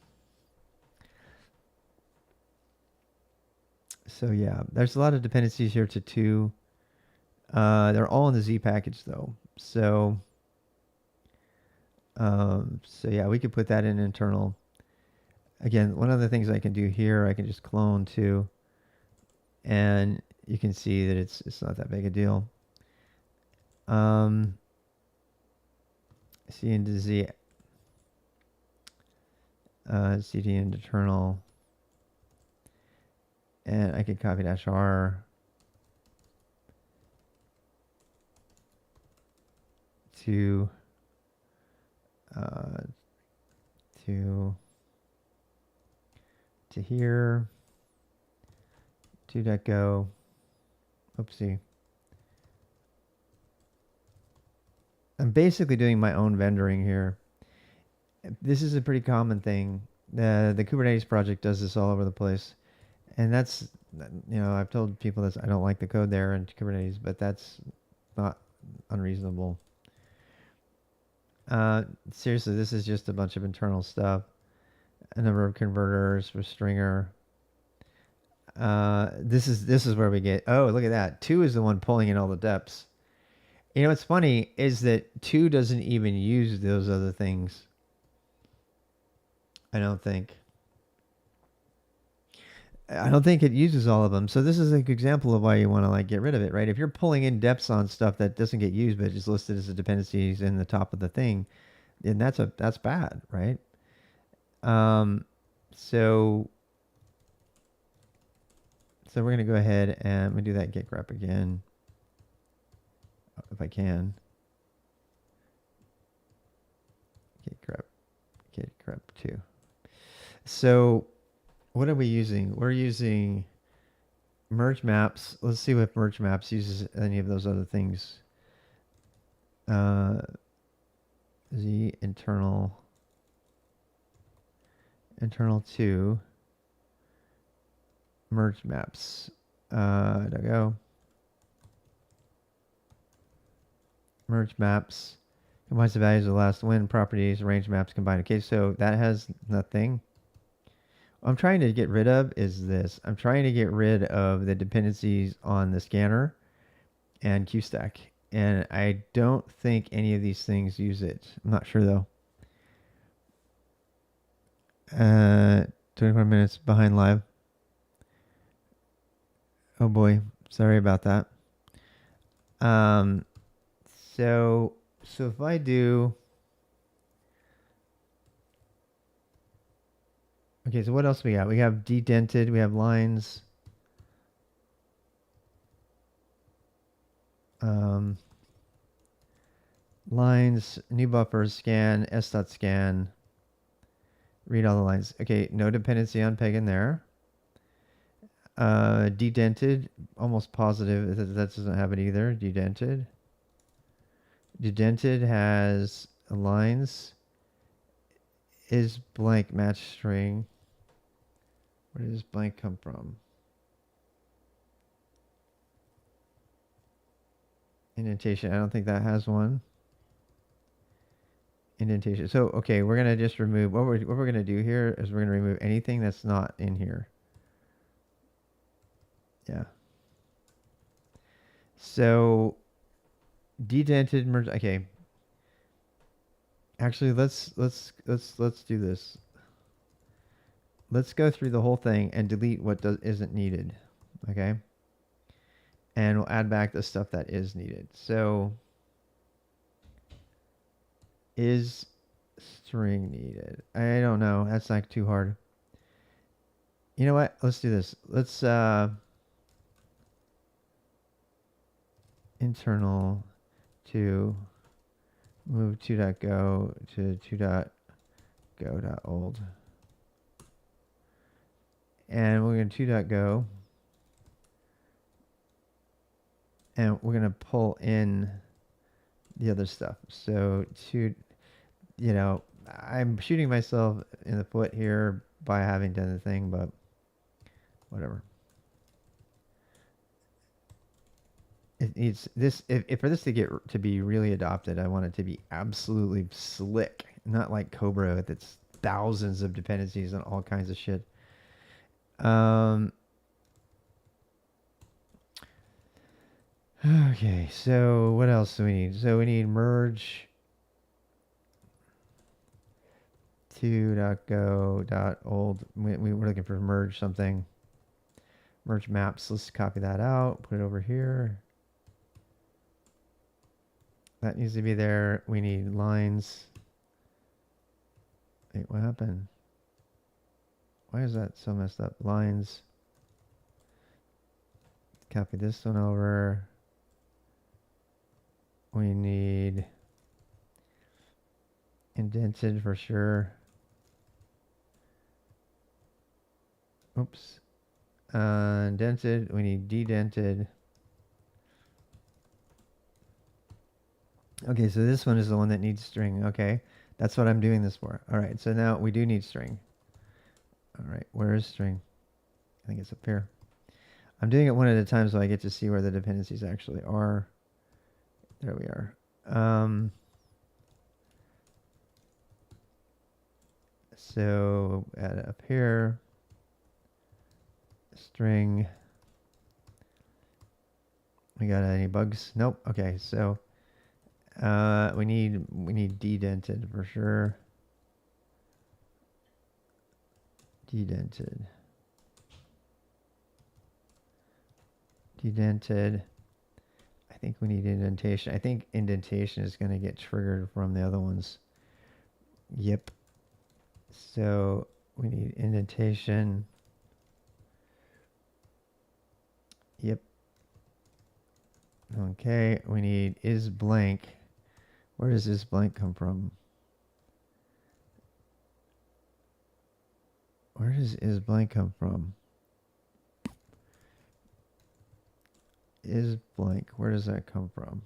yeah, there's a lot of dependencies here to two. They're all in the Z package though. So yeah, we could put that in internal. Again, one of the things I can do here, I can just clone two, and you can see that it's not that big a deal. C into Z, CD into internal, and I can copy -R to here, to .go. Oopsie. I'm basically doing my own vendoring here. This is a pretty common thing. The Kubernetes project does this all over the place. And that's, I've told people this, I don't like the code there in Kubernetes, but that's not unreasonable. Seriously, this is just a bunch of internal stuff. A number of converters for stringer. This is where we get, oh, look at that. Two is the one pulling in all the depths. What's funny is that two doesn't even use those other things. I don't think it uses all of them. So this is an example of why you want to get rid of it, right? If you're pulling in depths on stuff that doesn't get used but is listed as a dependencies in the top of the thing, then that's bad, right? So we're gonna go ahead and we do that git grep again, if I can. Git grep 2. So what are we using? We're using merge maps. Let's see if merge maps uses any of those other things. Z internal 2 merge maps. There we go. Merge maps combines the values of the last win properties. Range maps combined. Okay, so that has nothing. What I'm trying to get rid of is this. I'm trying to get rid of the dependencies on the scanner and QStack. And I don't think any of these things use it. I'm not sure though. 24 minutes behind live. Oh boy, sorry about that. Um, so if I do, okay, so what else we got? We have dedented, we have lines. Um, lines, new buffers, scan, s dot scan, read all the lines. Okay, no dependency on peg in there. Dedented, almost positive that doesn't have it either. Dedented. Dedented has lines. Is blank match string. Where does blank come from? Indentation. I don't think that has one. Indentation. So, okay, we're going to just remove, what we're going to do here is we're going to remove anything that's not in here. Yeah. So, dedented merge. Okay. Actually, let's do this. Let's go through the whole thing and delete what isn't needed. Okay? And we'll add back the stuff that is needed. So, is string needed? I don't know. That's not too hard. You know what? Let's do this. Let's internal to move 2.go to 2.go.old. And we're going to 2.go. And we're going to pull in the other stuff. So I'm shooting myself in the foot here by having done the thing, but whatever. It needs this, if for this to get to be really adopted, I want it to be absolutely slick, not like Cobra with its thousands of dependencies and all kinds of shit. Okay, so what else do we need? So we need merge 2.go.old. We're looking for merge something. Merge maps. Let's copy that out. Put it over here. That needs to be there. We need lines. Wait, what happened? Why is that so messed up? Lines. Copy this one over. We need indented for sure. Oops. Indented. We need dedented. Okay, so this one is the one that needs string. Okay, that's what I'm doing this for. All right, so now we do need string. All right, where is string? I think it's up here. I'm doing it one at a time so I get to see where the dependencies actually are. There we are. So add it up here. String. We got any bugs? Nope. Okay, so we need dedented for sure. Dedented. Dedented. I think we need indentation. I think indentation is going to get triggered from the other ones. Yep. So we need indentation. Yep. Okay, we need is blank. Where does this blank come from? Where does is blank come from? Is blank. Where does that come from?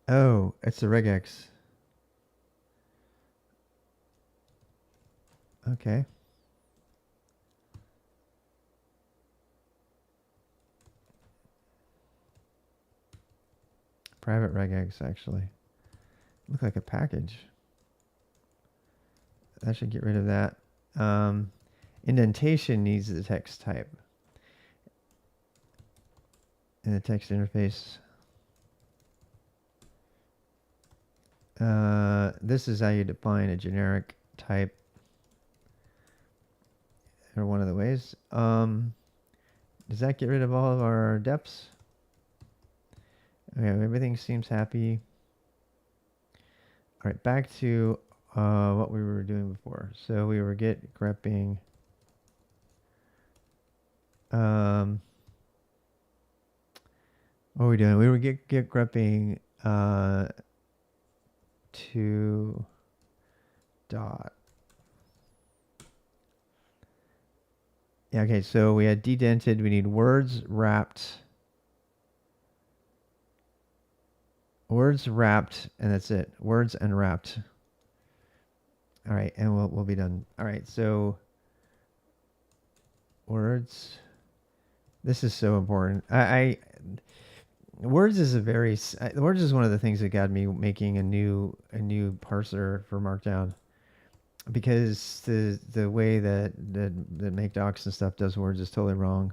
Oh, it's the regex. Okay. Private regex, actually. Look like a package. That should get rid of that. Indentation needs the text type. In the text interface. This is how you define a generic type. or one of the ways. Does that get rid of all of our depths? Okay, everything seems happy. All right, back to what we were doing before. So we were get grepping. What were we doing? We were get grepping to dot. Yeah, okay, so we had dedented. We need words wrapped. Words wrapped, and that's it. Words and wrapped. All right, and we'll be done. All right, so words. This is so important. Words is a very Words is one of the things that got me making a new parser for Markdown, because the way that Make Docs and stuff does words is totally wrong.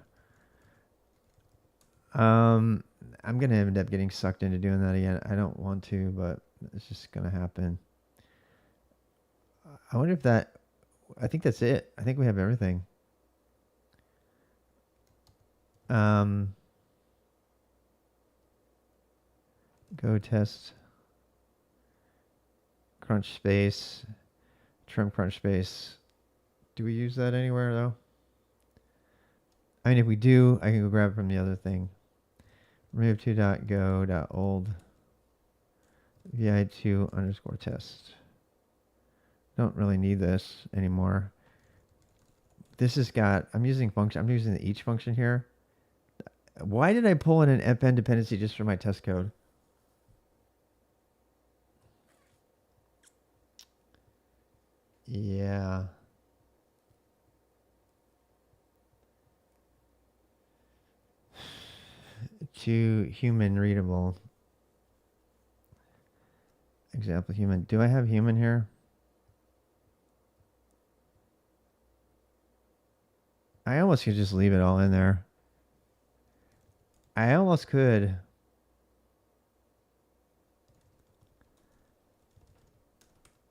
I'm gonna end up getting sucked into doing that again. I don't want to, but it's just gonna happen. I wonder if that. I think that's it. I think we have everything. Go test. Crunch space. Trim crunch space. Do we use that anywhere though? I mean, if we do, I can go grab it from the other thing. Remove 2.go.old vi2 underscore test. Don't really need this anymore. This has got, I'm using the each function here. Why did I pull in an append dependency just for my test code? Yeah. To human readable. Example human. Do I have human here? I almost could just leave it all in there. I almost could.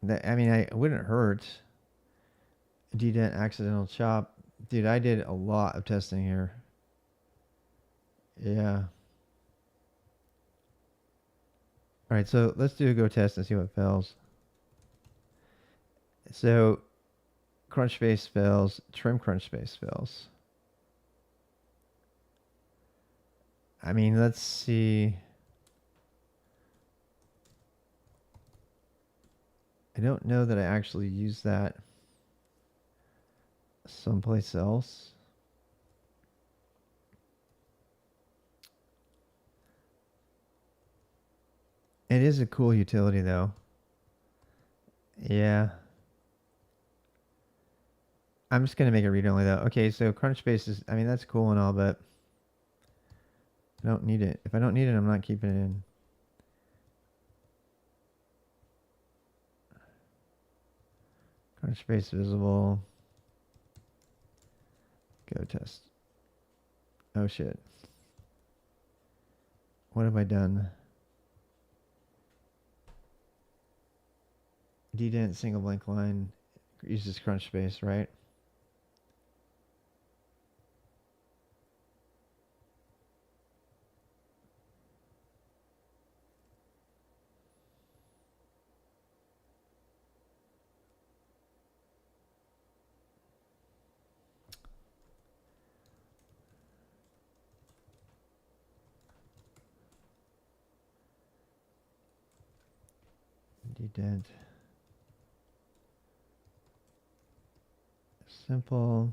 I mean, it wouldn't hurt. Dedent accidental chop. Dude, I did a lot of testing here. Yeah. All right, so let's do a go test and see what fails. So crunch space fails, trim crunch space fails. I mean, let's see. I don't know that I actually use that someplace else. It is a cool utility though. Yeah. I'm just going to make it read only though. Okay, so Crunchbase is, I mean, that's cool and all, but I don't need it. If I don't need it, I'm not keeping it in. Crunchbase visible. Go test. Oh shit. What have I done? Dedent single blank line uses Crunchbase, right? Dedent. Simple.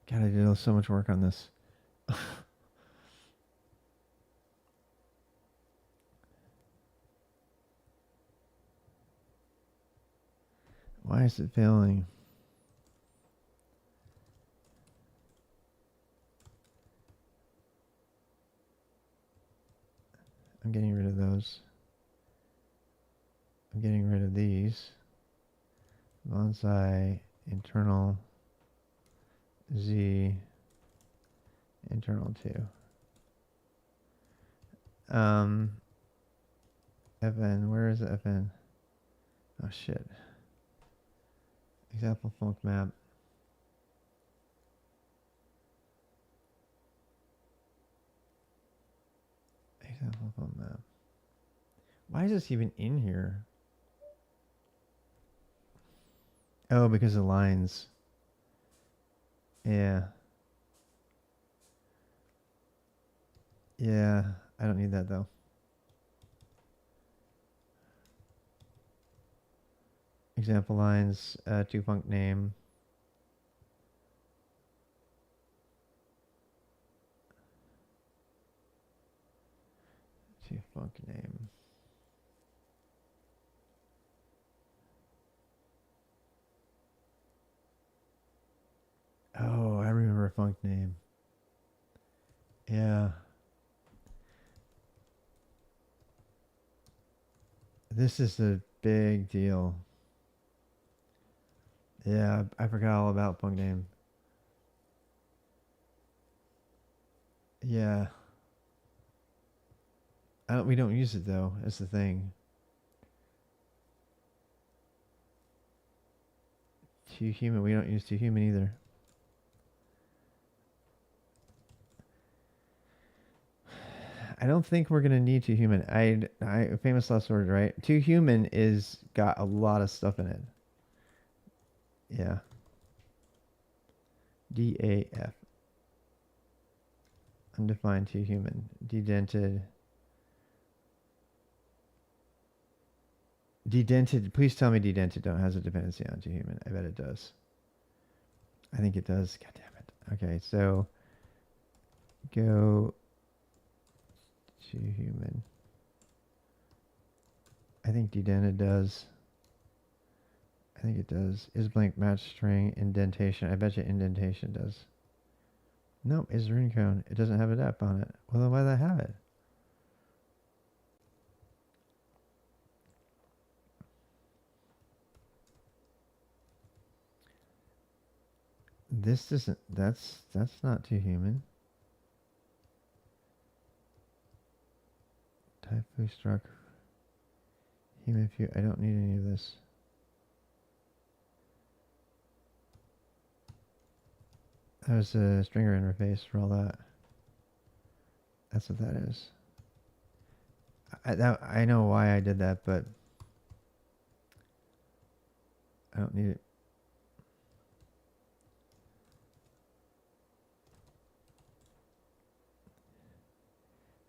God, I did so much work on this. Why is it failing? I'm getting rid of those. I'm getting rid of these. Bonzai, internal, Z, internal 2. FN, where is FN? Oh shit. Example func map. Example func map. Why is this even in here? Oh, because of lines. Yeah. Yeah, I don't need that though. Example lines, to func name. To func name. Oh, I remember func name. Yeah. This is a big deal. Yeah, I forgot all about func name. Yeah. We don't use it though. That's the thing. To human, we don't use to human either. I don't think we're gonna need to human. I famous last word, right? To human is got a lot of stuff in it. Yeah. DAF. Undefined to human. Dedented. Dedented. Please tell me dedented don't has a dependency on to human. I bet it does. I think it does. God damn it. Okay, so go to human. I think dedented does. I think it does. Is blank match string indentation. I bet you indentation does. Nope, is rune cone. It doesn't have a dep on it. Well, then why did I have it? This doesn't. That's not too human. Type struck. Human few. I don't need any of this. There's a stringer interface for all that. That's what that is. I know why I did that, but I don't need it.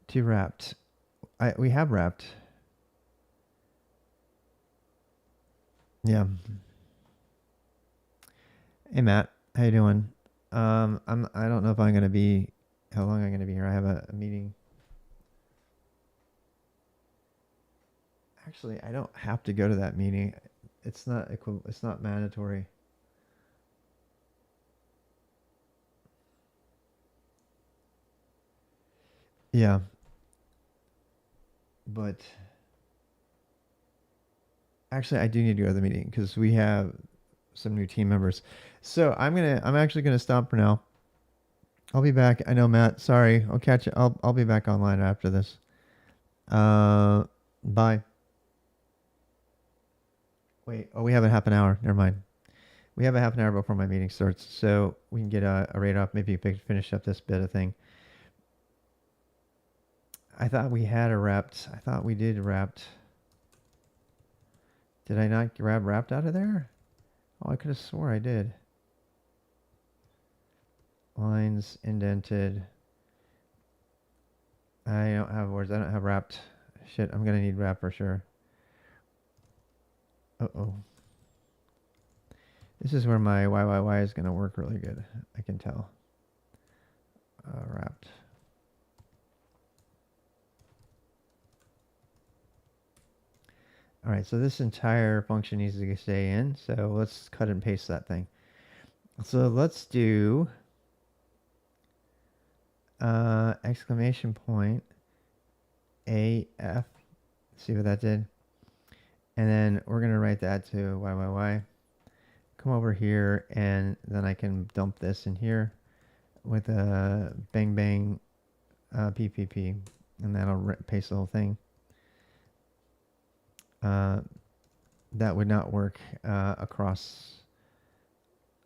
To wrapped. We have wrapped. Yeah. Hey Matt, how you doing? I don't know if I'm gonna be how long I'm gonna be here. I have a meeting. Actually, I don't have to go to that meeting. It's not it's not mandatory. Yeah. But actually I do need to go to the meeting because we have some new team members. So I'm actually gonna stop for now. I'll be back. I know Matt, sorry. I'll catch you. I'll be back online after this. Bye. Wait, oh we have a half an hour. Never mind. We have a half an hour before my meeting starts, so we can get a rate off. Maybe finish up this bit of thing. I thought we had a wrapped. I thought we did wrapped. Did I not grab wrapped out of there? Oh, I could have swore I did. Lines indented. I don't have words. I don't have wrapped. Shit, I'm gonna need wrap for sure. Uh-oh. This is where my YYY is gonna work really good. I can tell. Wrapped. All right, so this entire function needs to stay in. So let's cut and paste that thing. So let's do exclamation point AF. See what that did? And then we're going to write that to YYY. Come over here, and then I can dump this in here with a bang bang PPP. and that'll paste the whole thing. That would not work across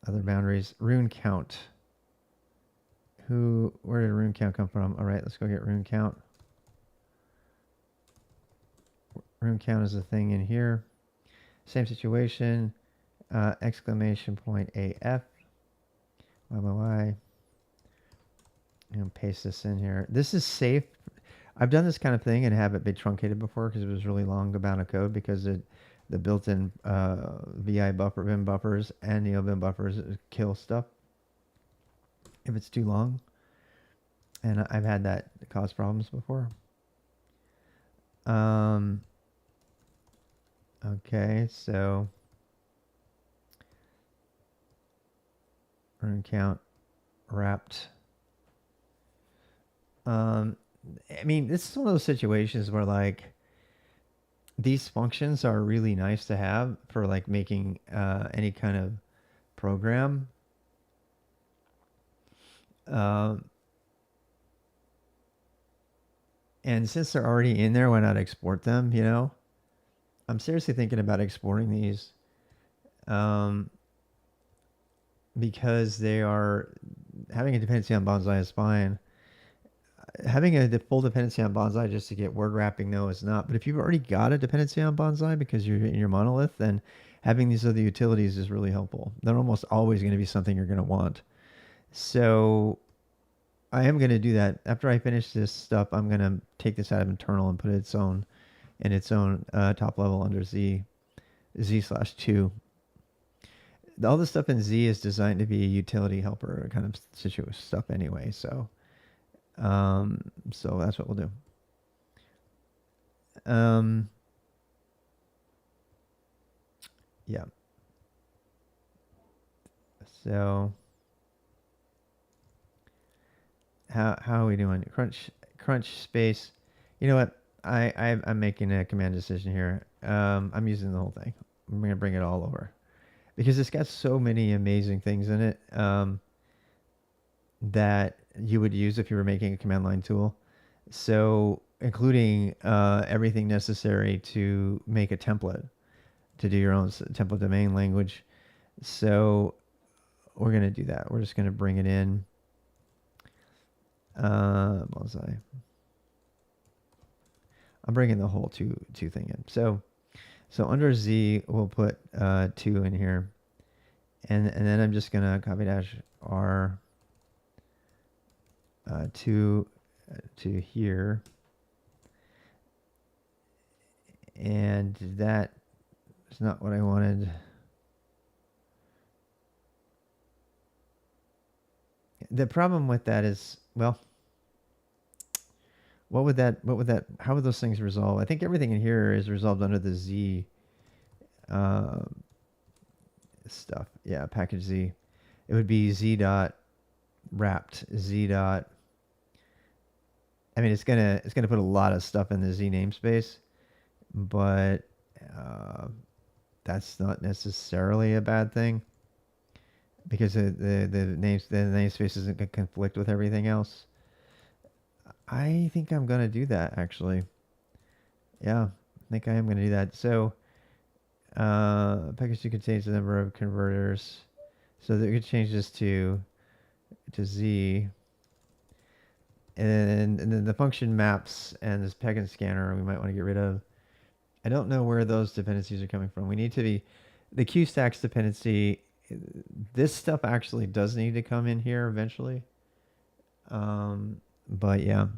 other boundaries. Rune count. Where did rune count come from? All right, let's go get rune count. Rune count is a thing in here. Same situation. Exclamation point AF. Y. And paste this in here. This is safe. I've done this kind of thing and have it be truncated before because it was really long amount of code because the built-in VI buffer, Vim buffers, and NeoVim buffers kill stuff if it's too long. And I've had that cause problems before. Okay, so rune count wrapped. I mean, this is one of those situations where like these functions are really nice to have for like making any kind of program. And since they're already in there, why not export them? You know, I'm seriously thinking about exporting these because they are having a dependency on Bonzai is fine. Having a full dependency on Bonzai just to get word wrapping, no, is not. But if you've already got a dependency on Bonzai because you're in your monolith, then having these other utilities is really helpful. They're almost always going to be something you're going to want. So I am going to do that. After I finish this stuff, I'm going to take this out of internal and put its own top level under Z/2. All the stuff in Z is designed to be a utility helper kind of stuff anyway. So that's what we'll do. Yeah. So how are we doing? Crunch space. You know what? I'm making a command decision here. I'm using the whole thing. I'm gonna bring it all over because it's got so many amazing things in it that you would use if you were making a command line tool. So including everything necessary to make a template, to do your own template domain language. So we're going to do that. We're just going to bring it in. Bonzai. I'm bringing the whole two thing in. So under Z, we'll put 2 in here. And then I'm just going to copy dash R to here. And that is not what I wanted. The problem with that is, well, how would those things resolve? I think everything in here is resolved under the Z stuff. Yeah, package Z. It would be Z dot wrapped Z dot. I mean, it's gonna put a lot of stuff in the Z namespace, but that's not necessarily a bad thing because the namespace isn't gonna conflict with everything else. I think I'm gonna do that actually. Yeah, I think I am gonna do that. So package 2 contains the number of converters, so that we could change this to Z. And then the function maps and this peg and scanner we might want to get rid of. I don't know where those dependencies are coming from. We need to be the QStacks dependency. This stuff actually does need to come in here eventually. But yeah,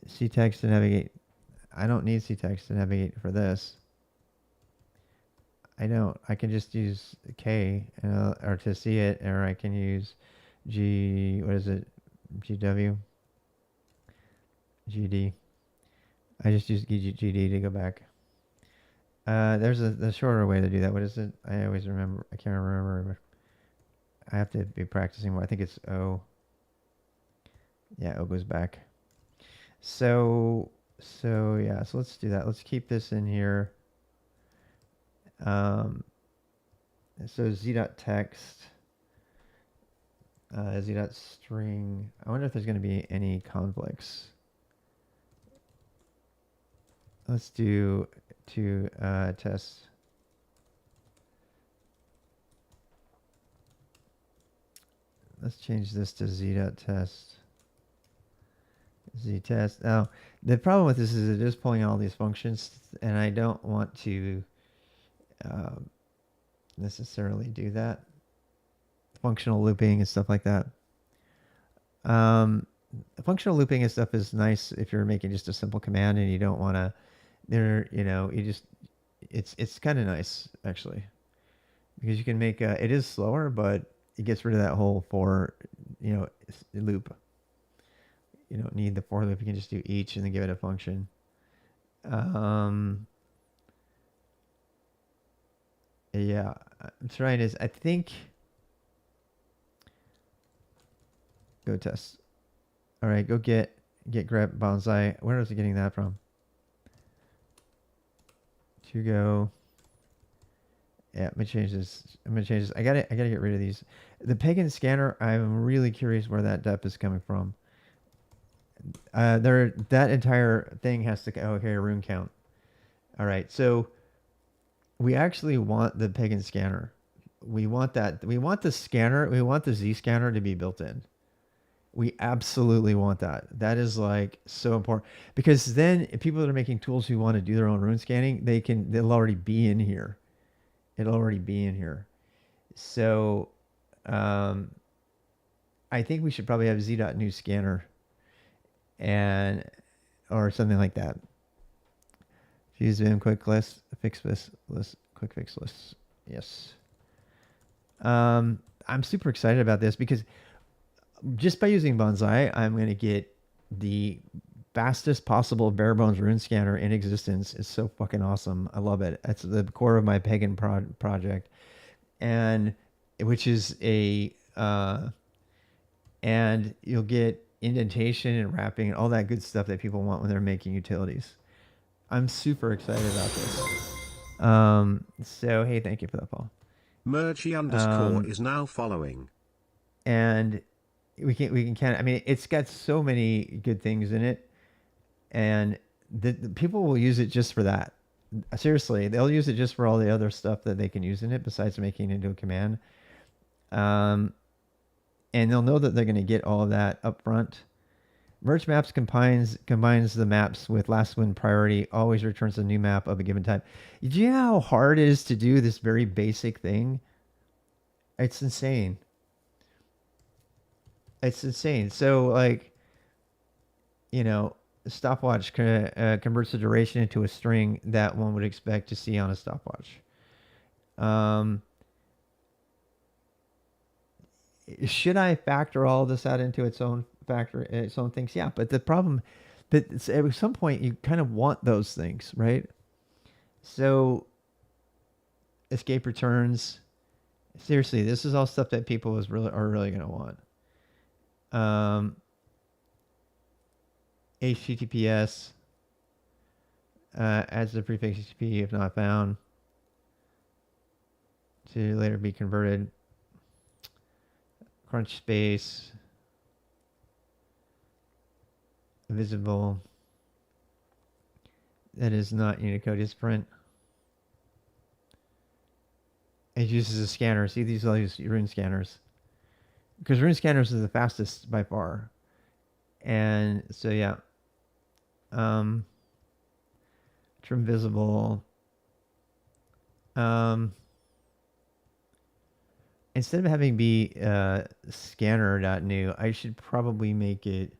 ctext to navigate. I don't need ctext to navigate for this. I don't. I can just use K or to see it, or I can use G. What is it? GW. GD. I just use GD to go back. There's the shorter way to do that. What is it? I always remember. I can't remember. I have to be practicing more. I think it's O. Yeah, O goes back. So yeah. So let's do that. Let's keep this in here. So z.text. Z.string. I wonder if there's going to be any conflicts. Let's do two tests. Let's change this to z.test. Z-test. Now, the problem with this is it is pulling all these functions, and I don't want to necessarily do that. Functional looping and stuff like that. Functional looping and stuff is nice if you're making just a simple command and you don't want to, it's kind of nice actually, because you can make it is slower, but it gets rid of that whole loop. You don't need the for loop. You can just do each and then give it a function. Yeah, I'm trying this. I think. Go test. All right, go get grab Bonzai. Where is it getting that from? To go. Yeah, I'm gonna change this. I gotta get rid of these. The pagan scanner. I'm really curious where that dep is coming from. That entire thing has to. Oh, okay, rune count. All right, so we actually want the pagan scanner. We want that. We want the scanner. We want the Z scanner to be built in. We absolutely want that. That is like so important, because then if people that are making tools who want to do their own rune scanning, they'll already be in here. It'll already be in here. So I think we should probably have z.new scanner or something like that. Use Vim quick list, fix this list, quick fix lists. Yes. I'm super excited about this because just by using Bonzai, I'm going to get the fastest possible bare bones rune scanner in existence. It's so fucking awesome. I love it. It's the core of my pagan project, and which is and you'll get indentation and wrapping and all that good stuff that people want when they're making utilities. I'm super excited about this. So hey, thank you for that, Paul. Mergy_ is now following. And we can I mean, it's got so many good things in it, and the people will use it just for that. Seriously, they'll use it just for all the other stuff that they can use in it besides making it into a command. And they'll know that they're going to get all of that up front. Merge maps combines the maps with last win priority, always returns a new map of a given type. Do you know how hard it is to do this very basic thing? It's insane. It's insane. So, like, stopwatch converts the duration into a string that one would expect to see on a stopwatch. Should I factor all of this out into its own things? Yeah, but the problem, but at some point you kind of want those things, right? So, escape returns. Seriously, this is all stuff that people are really going to want. HTTPS adds the prefix HTTP if not found to later be converted. Crunch space, visible. That is not Unicode, it's print. It uses a scanner. See, these all use rune scanners, because rune scanners are the fastest by far. And so yeah, trim visible. Instead of having be scanner.new, I should probably make it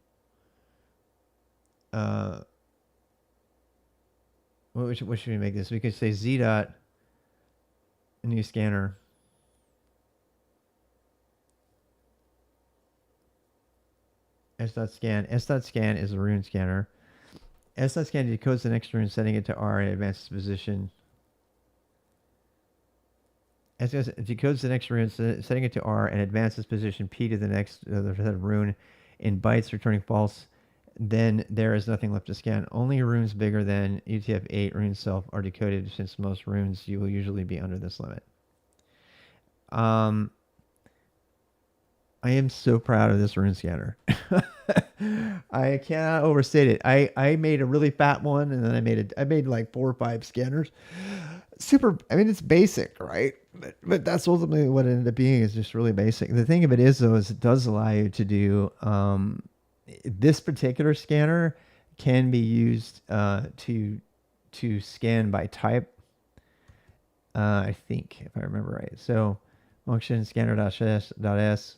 what should we make this? We could say z dot new scanner. S.scan. S.scan is a rune scanner. S.scan decodes the next rune, setting it to R and advances position. It decodes the next rune, setting it to R and advances position P to the next rune in bytes, returning false. Then there is nothing left to scan. Only runes bigger than UTF-8 rune self are decoded, since most runes you will usually be under this limit. I am so proud of this rune scanner. I cannot overstate it. I made a really fat one, and then I made like 4 or 5 scanners. Super. I mean, it's basic, right? But that's ultimately what it ended up being, is just really basic. The thing of it is, though, is it does allow you to do this particular scanner can be used to scan by type. I think, if I remember right. So function scanner.s.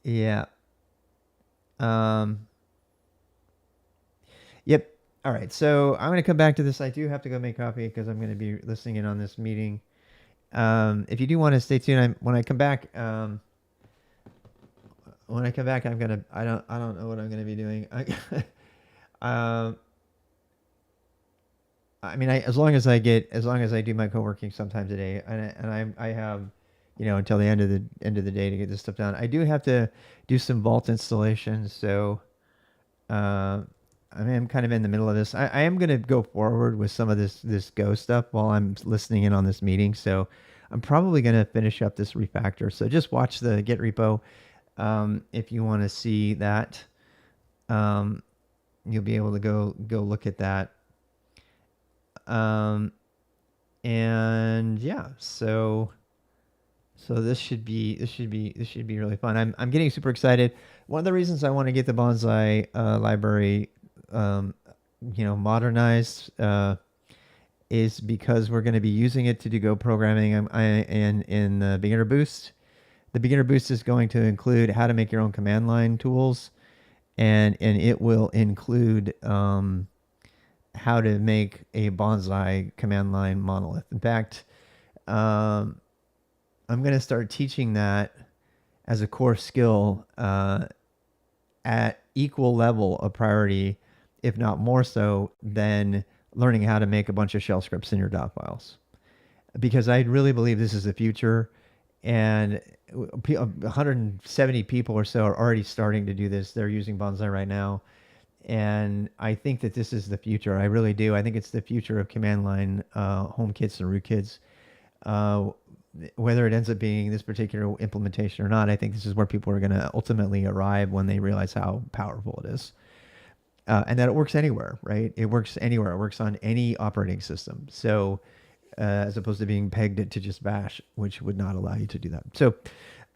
Yeah. Um, yep. All right. So I'm going to come back to this. I do have to go make coffee because I'm going to be listening in on this meeting. If you do want to stay tuned, when I come back, I'm gonna. I don't know what I'm gonna be doing. Um, I mean, as long as I do my co-working sometime today, I have, until the end of the day to get this stuff done. I do have to do some vault installations, so uh, I mean, I'm kind of in the middle of this. I am gonna go forward with some of this Go stuff while I'm listening in on this meeting. So I'm probably gonna finish up this refactor. So just watch the Git repo if you want to see that. Um, you'll be able to go look at that. Um, and yeah, so this should be really fun. I'm getting super excited. One of the reasons I want to get the Bonzai library, um, modernized, is because we're going to be using it to do Go programming. And in the beginner boost, the beginner boost is going to include how to make your own command line tools, and it will include how to make a Bonzai command line monolith. In fact, um, I'm going to start teaching that as a core skill at equal level of priority, if not more so, than learning how to make a bunch of shell scripts in your dot files. Because I really believe this is the future, and 170 people or so are already starting to do this. They're using Bonzai right now, and I think that this is the future. I really do. I think it's the future of command line home kits and root kits. Uh, Whether it ends up being this particular implementation or not, I think this is where people are going to ultimately arrive when they realize how powerful it is. And that it works anywhere, right? It works anywhere. It works on any operating system. So, as opposed to being pegged to just Bash, which would not allow you to do that.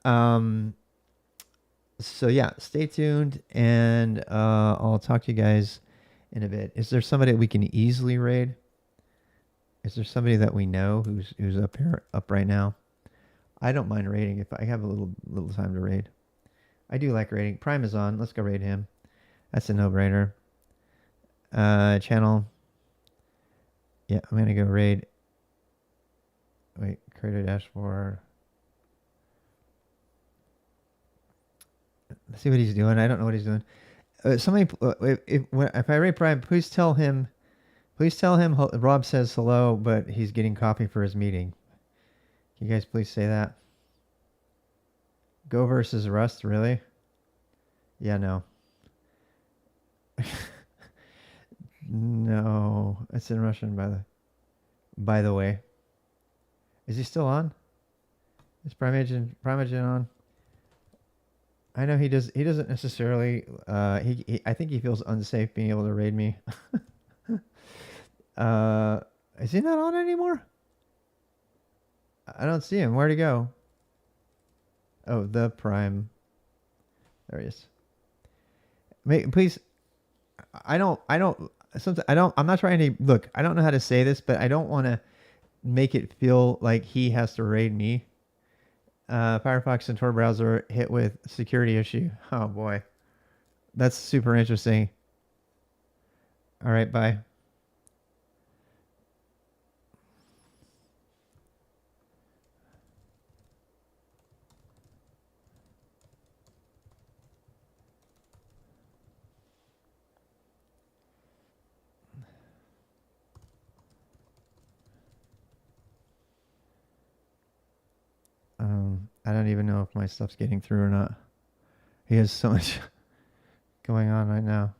Um, so yeah, stay tuned, and I'll talk to you guys in a bit. Is there somebody we can easily raid? Is there somebody that we know who's up right now? I don't mind raiding if I have a little time to raid. I do like raiding. Prime is on. Let's go raid him. That's a no-brainer. Channel. Yeah, I'm gonna go raid. Wait, create a dashboard. Let's see what he's doing. I don't know what he's doing. Somebody, if I raid Prime, please tell him. Please tell him Rob says hello, but he's getting coffee for his meeting. Can you guys please say that? Go versus Rust, really? Yeah, no. No, it's in Russian by the way. Is he still on? Is Prime Agent on? I know he doesn't necessarily I think he feels unsafe being able to raid me. Is he not on anymore? I don't see him. Where'd he go? Oh, the Prime. There he is. Please. I don't. I'm not trying to look. I don't know how to say this, but I don't want to make it feel like he has to raid me. Firefox and Tor browser hit with security issue. Oh boy, that's super interesting. All right, bye. I don't even know if my stuff's getting through or not. He has so much going on right now.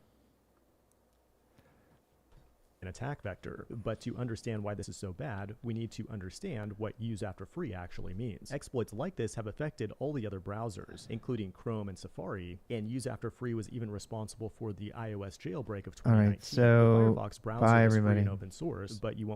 an attack vector. But to understand why this is so bad, we need to understand what use after free actually means. Exploits like this have affected all the other browsers, including Chrome and Safari, and use after free was even responsible for the iOS jailbreak of 2019. All right, so the Firefox browser bye is free everybody. and open source, but you won't